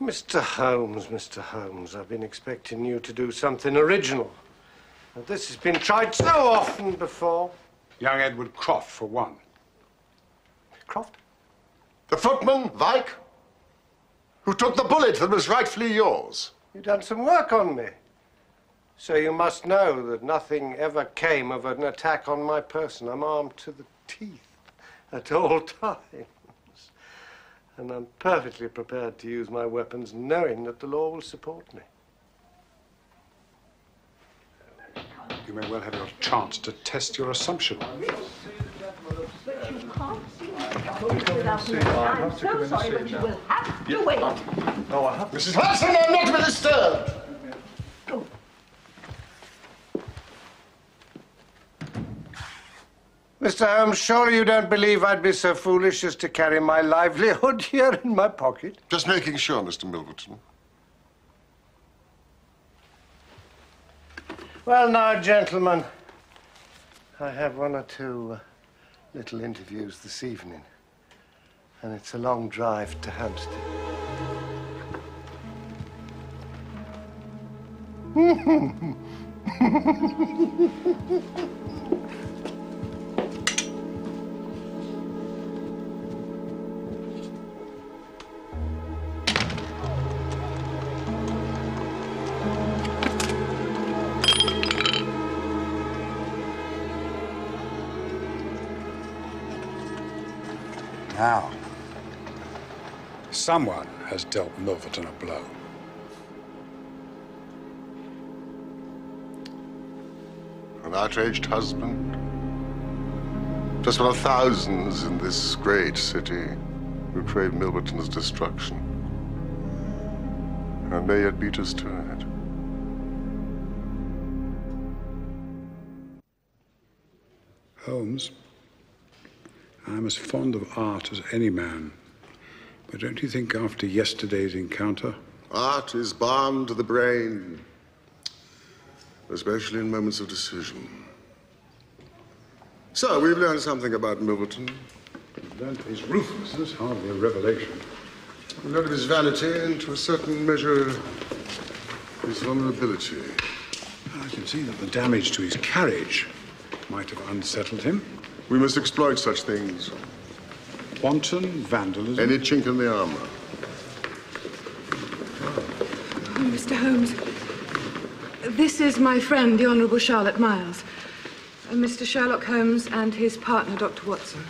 Mr. Holmes, I've been expecting you to do something original. And this has been tried so often before. Young Edward Croft, for one. Croft? The footman, Vike, who took the bullet that was rightfully yours. You've done some work on me. So you must know that nothing ever came of an attack on my person. I'm armed to the teeth at all times. And I'm perfectly prepared to use my weapons, knowing that the law will support me. You may well have your chance to test your assumption. But you can't see I'm so sorry, but you will have to wait. No, I have. Mrs. Hudson, I'm not to be disturbed. Go. Mr. Holmes, surely you don't believe I'd be so foolish as to carry my livelihood here in my pocket? Just making sure, Mr. Milverton. Well, now, gentlemen, I have 1 or 2 little interviews this evening, and it's a long drive to Hampstead. Now, someone has dealt Milverton a blow. An outraged husband. Just one of thousands in this great city who crave Milverton's destruction. And may yet beat us to it. Holmes, I'm as fond of art as any man. But don't you think after yesterday's encounter? Art is balm to the brain, especially in moments of decision. So, we've learned something about Milverton. We've learned his ruthlessness, hardly a revelation. We've learned of his vanity and, to a certain measure, his vulnerability. I can see that the damage to his carriage might have unsettled him. We must exploit such things. Wanton vandalism. Any chink in the armor. Mr. Holmes, this is my friend, the Honourable Charlotte Miles. Mr. Sherlock Holmes and his partner, Dr. Watson.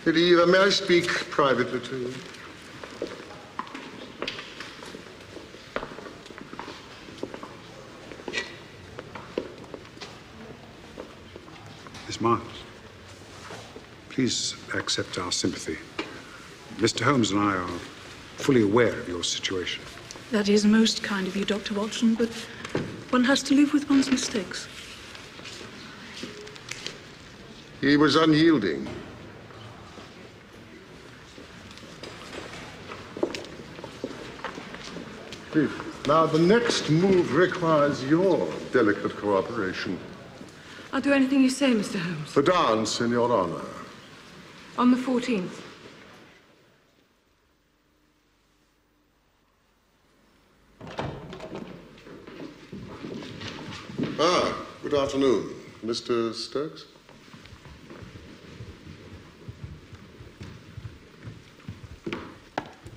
Lady Eva, may I speak privately to you? Miss Miles, please accept our sympathy. Mr. Holmes and I are fully aware of your situation. That is most kind of you, Dr. Watson, but one has to live with one's mistakes. He was unyielding. Please, Now, the next move requires your delicate cooperation. I'll do anything you say, Mr. Holmes. The dance in your honor. On the 14th. Ah, good afternoon. Mr. Stokes?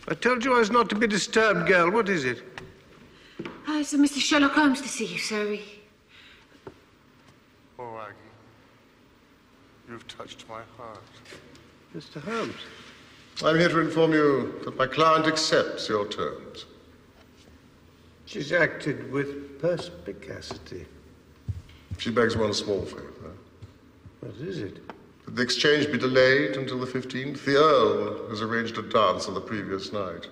I told you I was not to be disturbed, girl. What is it? It's Mr. Sherlock Holmes to see you, sir. Oh, Aggie, you've touched my heart. Mr. Holmes? I'm here to inform you that my client accepts your terms. She's acted with perspicacity. She begs one small favor. What is it? That the exchange be delayed until the 15th. The Earl has arranged a dance on the previous night,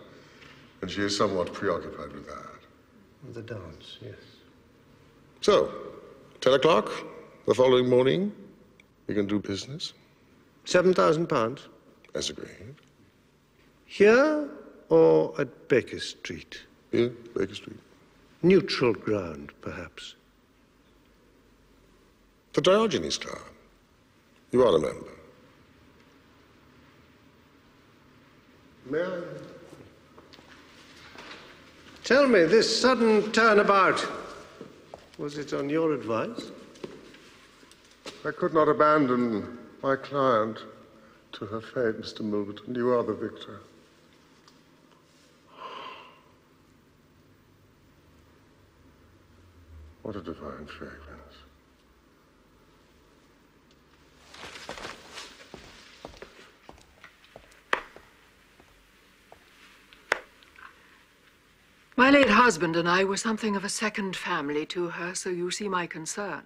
and she is somewhat preoccupied with that. The dance, yes. So, 10 o'clock the following morning, we can do business. £7,000? As agreed. Here or at Baker Street? Here, Baker Street. Neutral ground, perhaps. The Diogenes Club. You are a member. May I? Tell me, this sudden turnabout, was it on your advice? I could not abandon my client to her fate, Mr. Milverton. You are the victor. What a divine fragrance. My late husband and I were something of a second family to her, so you see my concern.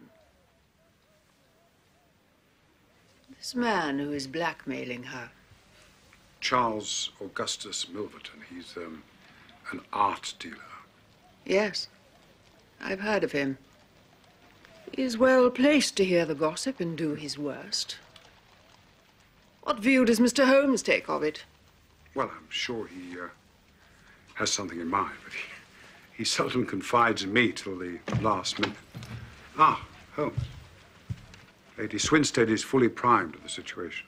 This man who is blackmailing her. Charles Augustus Milverton. He's an art dealer. Yes, I've heard of him. He's well placed to hear the gossip and do his worst. What view does Mr. Holmes take of it? Well, I'm sure he has something in mind, but he seldom confides in me till the last minute. Ah, Holmes. Lady Swinstead is fully primed of the situation.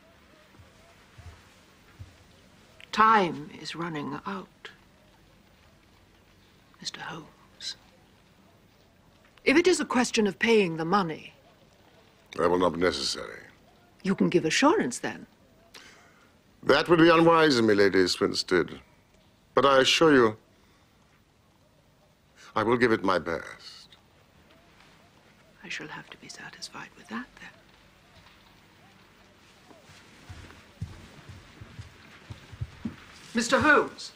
Time is running out, Mr. Holmes. If it is a question of paying the money... That will not be necessary. You can give assurance, then. That would be unwise of me, Lady Swinstead. But I assure you, I will give it my best. I shall have to be satisfied with that, then. Mr. Holmes.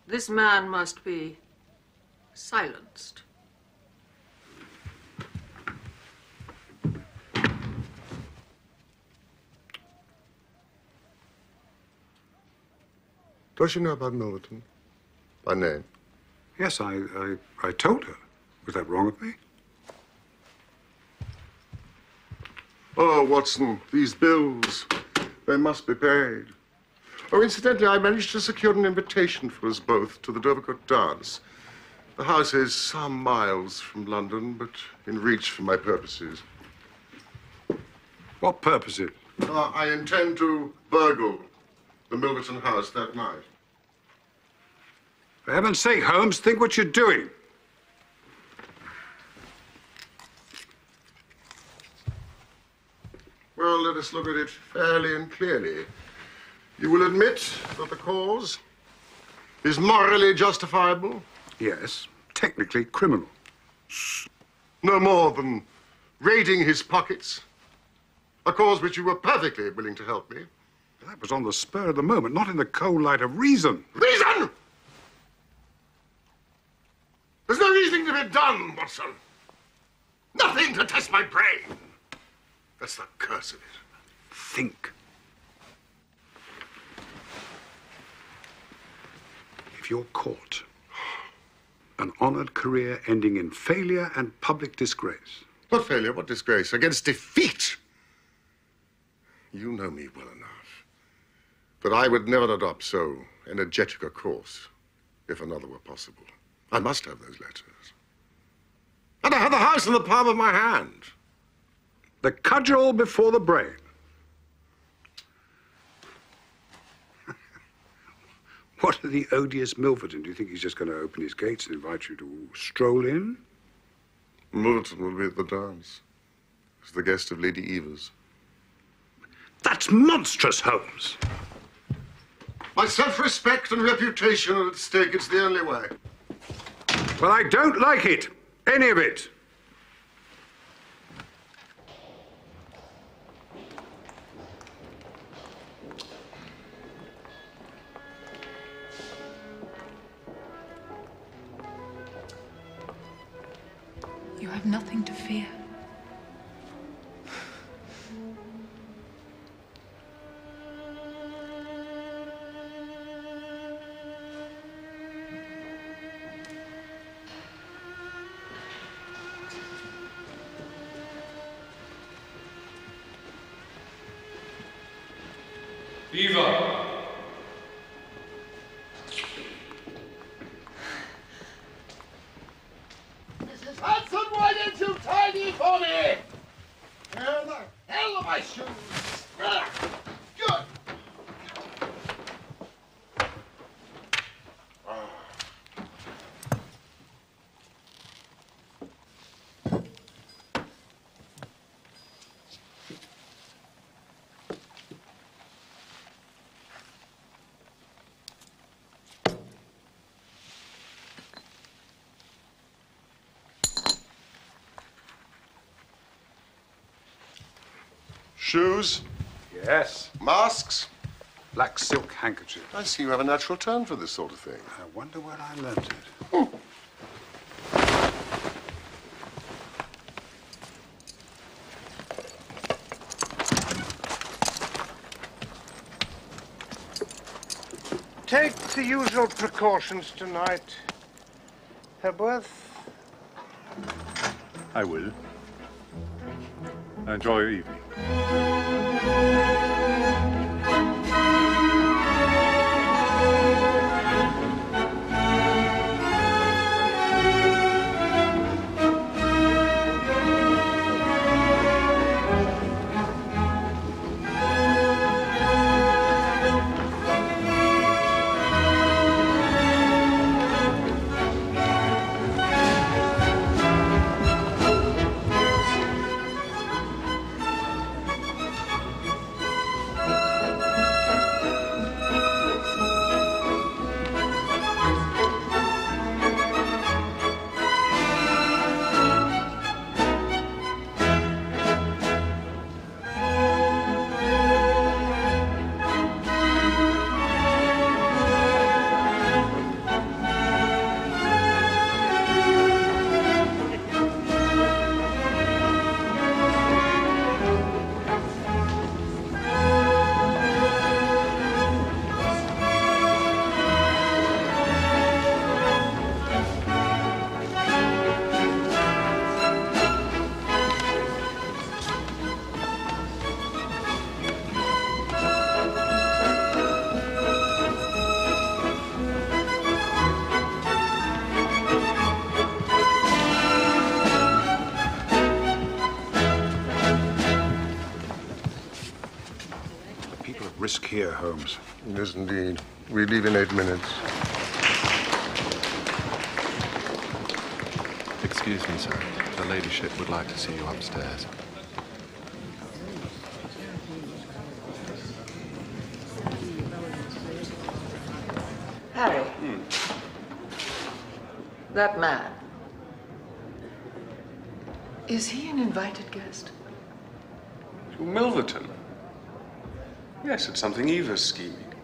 This man must be silenced. Does she know about Milverton? By name? Yes, I told her. Was that wrong of me? Oh, Watson, these bills, they must be paid. Oh, incidentally, I managed to secure an invitation for us both to the Dovercourt dance. The house is some miles from London, but in reach for my purposes. What purposes? I intend to burgle the Milverton house that night. For heaven's sake, Holmes, think what you're doing. Well, let us look at it fairly and clearly. You will admit that the cause is morally justifiable? Yes, technically criminal. No more than raiding his pockets. A cause which you were perfectly willing to help me. That was on the spur of the moment, not in the cold light of reason. Reason? There's no reasoning to be done, Watson. Nothing to test my brain. That's the curse of it. Think. If you're caught, an honored career ending in failure and public disgrace. What failure? What disgrace? Against defeat. You know me well enough. But I would never adopt so energetic a course if another were possible. I must have those letters. And I have the house in the palm of my hand. The cudgel before the brain. What are the odious Milverton? Do you think he's just going to open his gates and invite you to stroll in? Milverton will be at the dance. He's the guest of Lady Eva's. That's monstrous, Holmes. My self-respect and reputation are at stake. It's the only way. Well, I don't like it. Any of it. You have nothing to fear. Eva! Mrs. Hudson, why didn't you tidy for me? Where the hell are my shoes? Good. Shoes? Yes. Masks? Black silk handkerchief. I see you have a natural turn for this sort of thing. I wonder where I learnt it. Take the usual precautions tonight, Hepworth. I will. Enjoy your evening. Risk here, Holmes. Yes, indeed. We leave in 8 minutes. Excuse me, sir. The ladyship would like to see you upstairs. Harry. That man. Is he an invited guest? To Milverton? Yes, it's something Eva's scheming.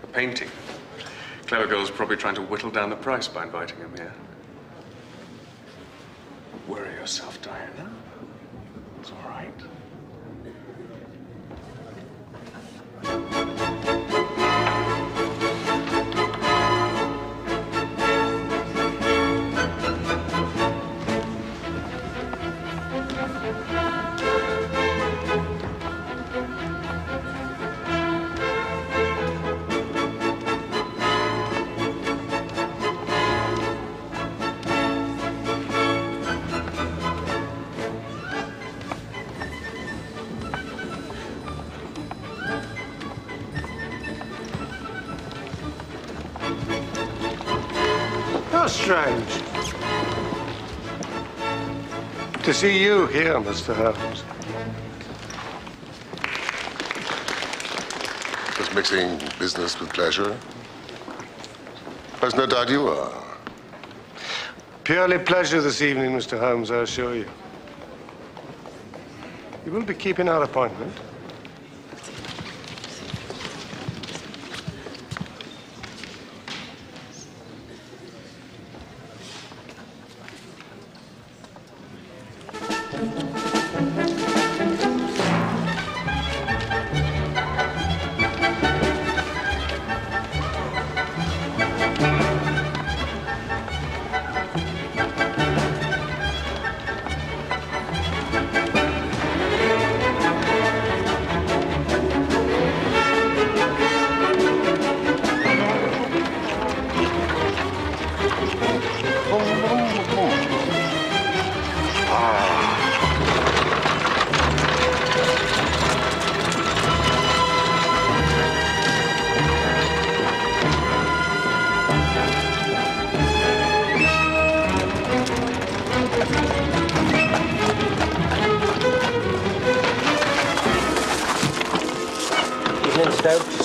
A painting. Clever girl's probably trying to whittle down the price by inviting him here. Worry yourself, Diana. It's all right. strange to see you here, Mr. Holmes. Just mixing business with pleasure. There's no doubt you are. Purely pleasure this evening, Mr. Holmes, I assure you. You will be keeping our appointment.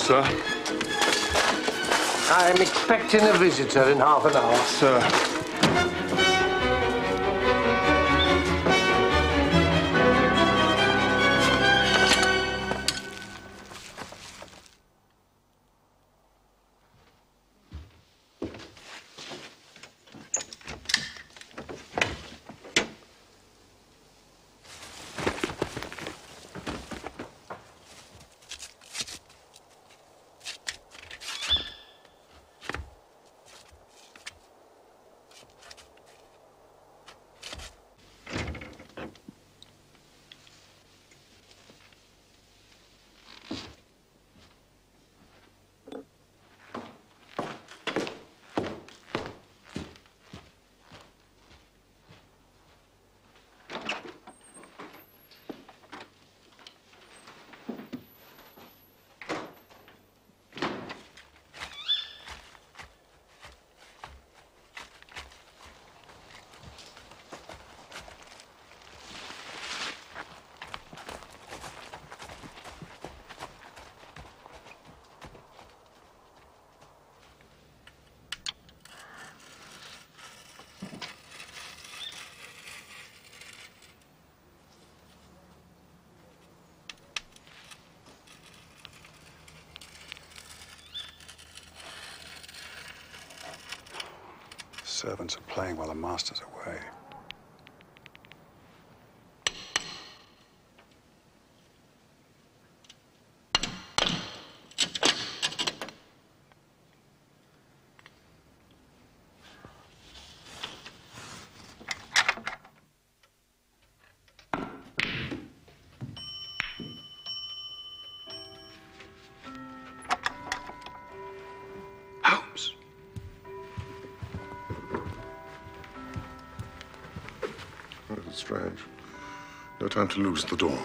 Sir? I'm expecting a visitor in half an hour. Sir. Servants are playing while the master's away. That's strange. No time to lose at the door.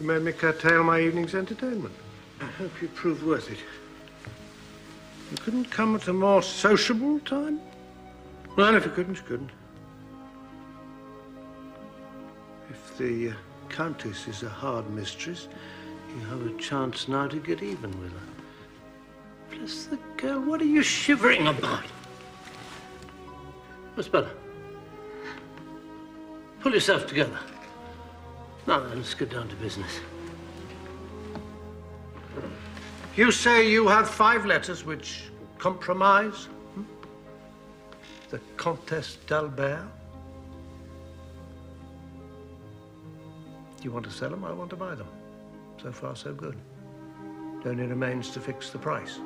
You made me curtail my evening's entertainment. I hope you proved worth it. You couldn't come at a more sociable time? Well, if you couldn't, you couldn't. If the Countess is a hard mistress, you have a chance now to get even with her. Bless the girl, what are you shivering about? What's better? Pull yourself together. Now then, let's get down to business. You say you have 5 letters which compromise the Comtesse d'Albert? You want to sell them? I want to buy them. So far, so good. It only remains to fix the price.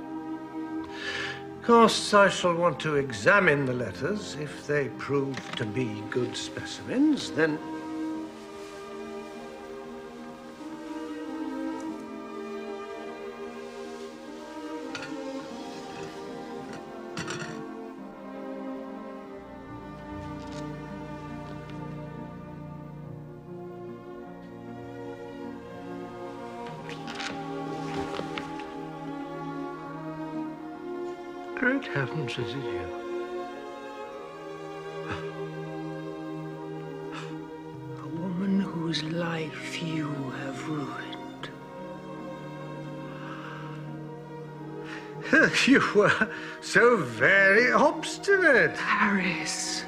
Of course, I shall want to examine the letters. If they prove to be good specimens, then... Great heavens, is it you? A woman whose life you have ruined. You were so very obstinate. Paris.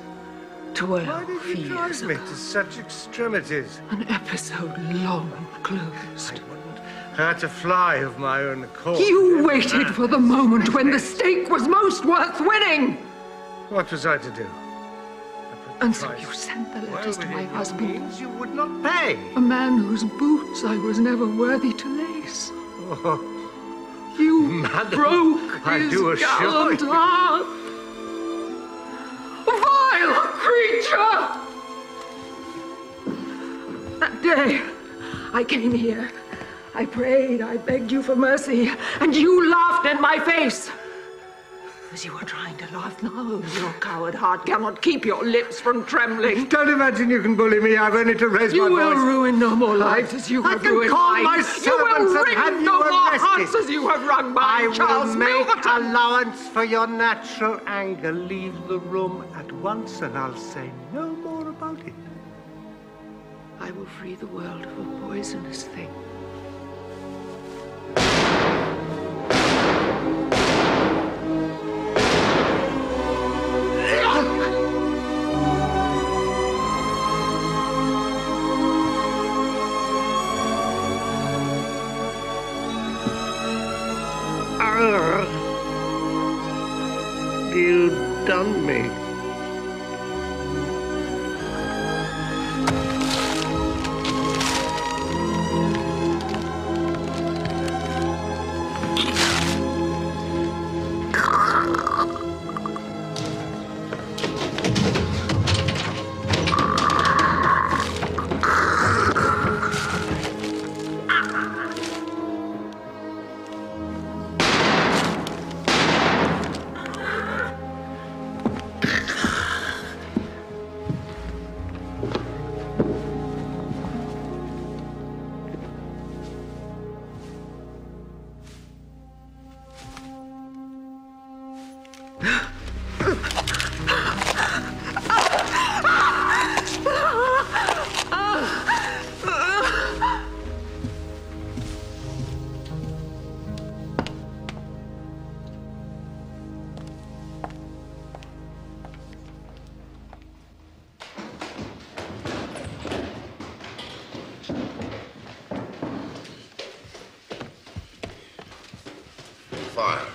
12 Why did you drive me to such extremities? An episode long closed. I had to fly of my own accord. You waited for the moment when the stake was most worth winning. What was I to do? And so you sent the letters to my husband. You would not pay. A man whose boots I was never worthy to lace. Oh, you madam, broke I his do assure gallant you. heart. Vile creature! That day, I came here. I prayed, I begged you for mercy, and you laughed in my face. As you are trying to laugh now, your coward heart cannot keep your lips from trembling. Don't imagine you can bully me. I've only to raise my voice. You will ruin no more lives as you have ruined mine. I can call my You servants will and wring have no you more arrested. hearts as you have wrung mine, Charles I will make Milverton. allowance for your natural anger. Leave the room at once, and I'll say no more about it. I will free the world of a poisonous thing. You've done me. Fire.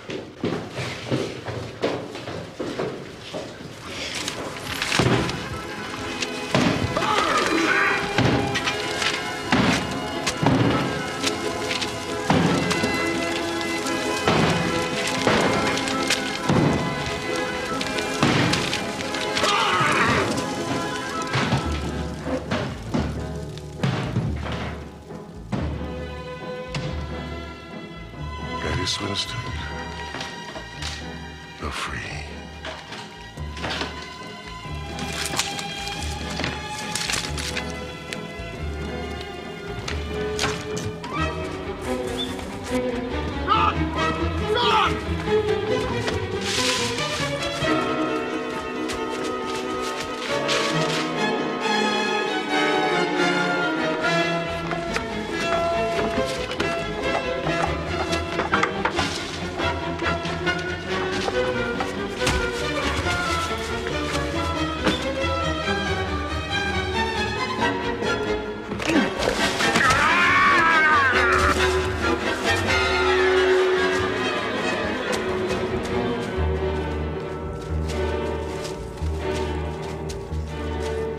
Miss Winston, you're free. Run! Run!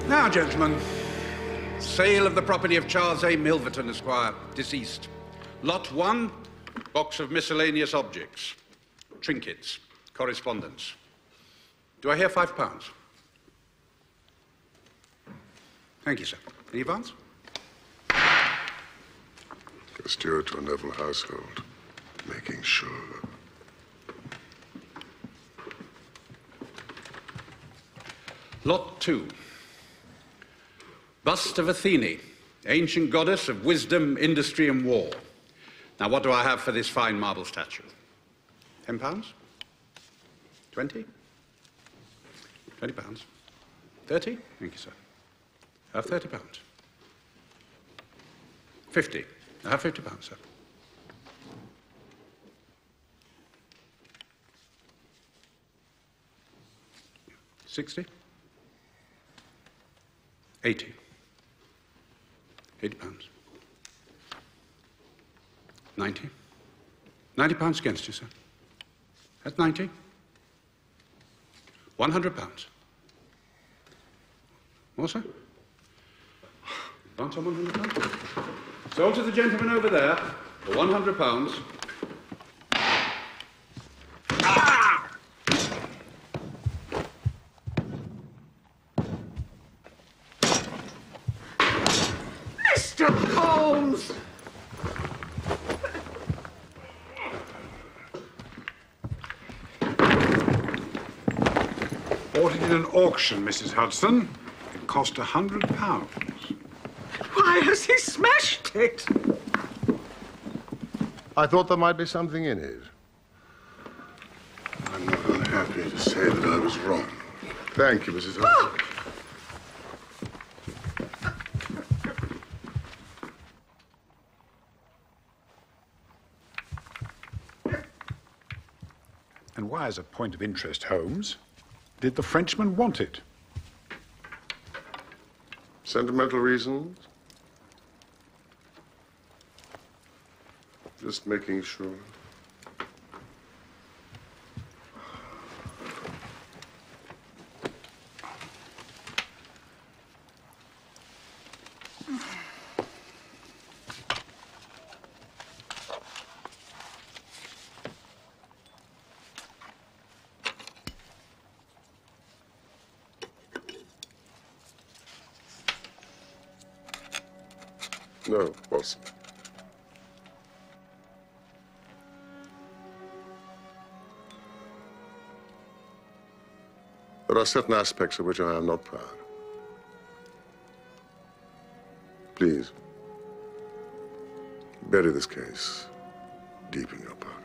Now, gentlemen, sale of the property of Charles A. Milverton, Esquire, deceased. Lot 1, box of miscellaneous objects, trinkets, correspondence. Do I hear £5? Thank you, sir. Any advance? A steward to a noble household, making sure. Lot 2. Bust of Athene, ancient goddess of wisdom, industry, and war. Now, what do I have for this fine marble statue? £10? 20? £20? 30? Thank you, sir. I have £30. 50. I have £50, sir. £60? 80. £80. 90. £90 against you, sir. That's 90. £100. More, sir? Advance on £100? Sold to the gentleman over there for £100. Mr. Holmes! Bought it in an auction, Mrs. Hudson. It cost £100. Why has he smashed it? I thought there might be something in it. I'm not unhappy to say that I was wrong. Thank you, Mrs. Hudson. And why, as a point of interest, Holmes, did the Frenchman want it? Sentimental reasons? Just making sure. No, Watson. There are certain aspects of which I am not proud. Please, bury this case deep in your pocket.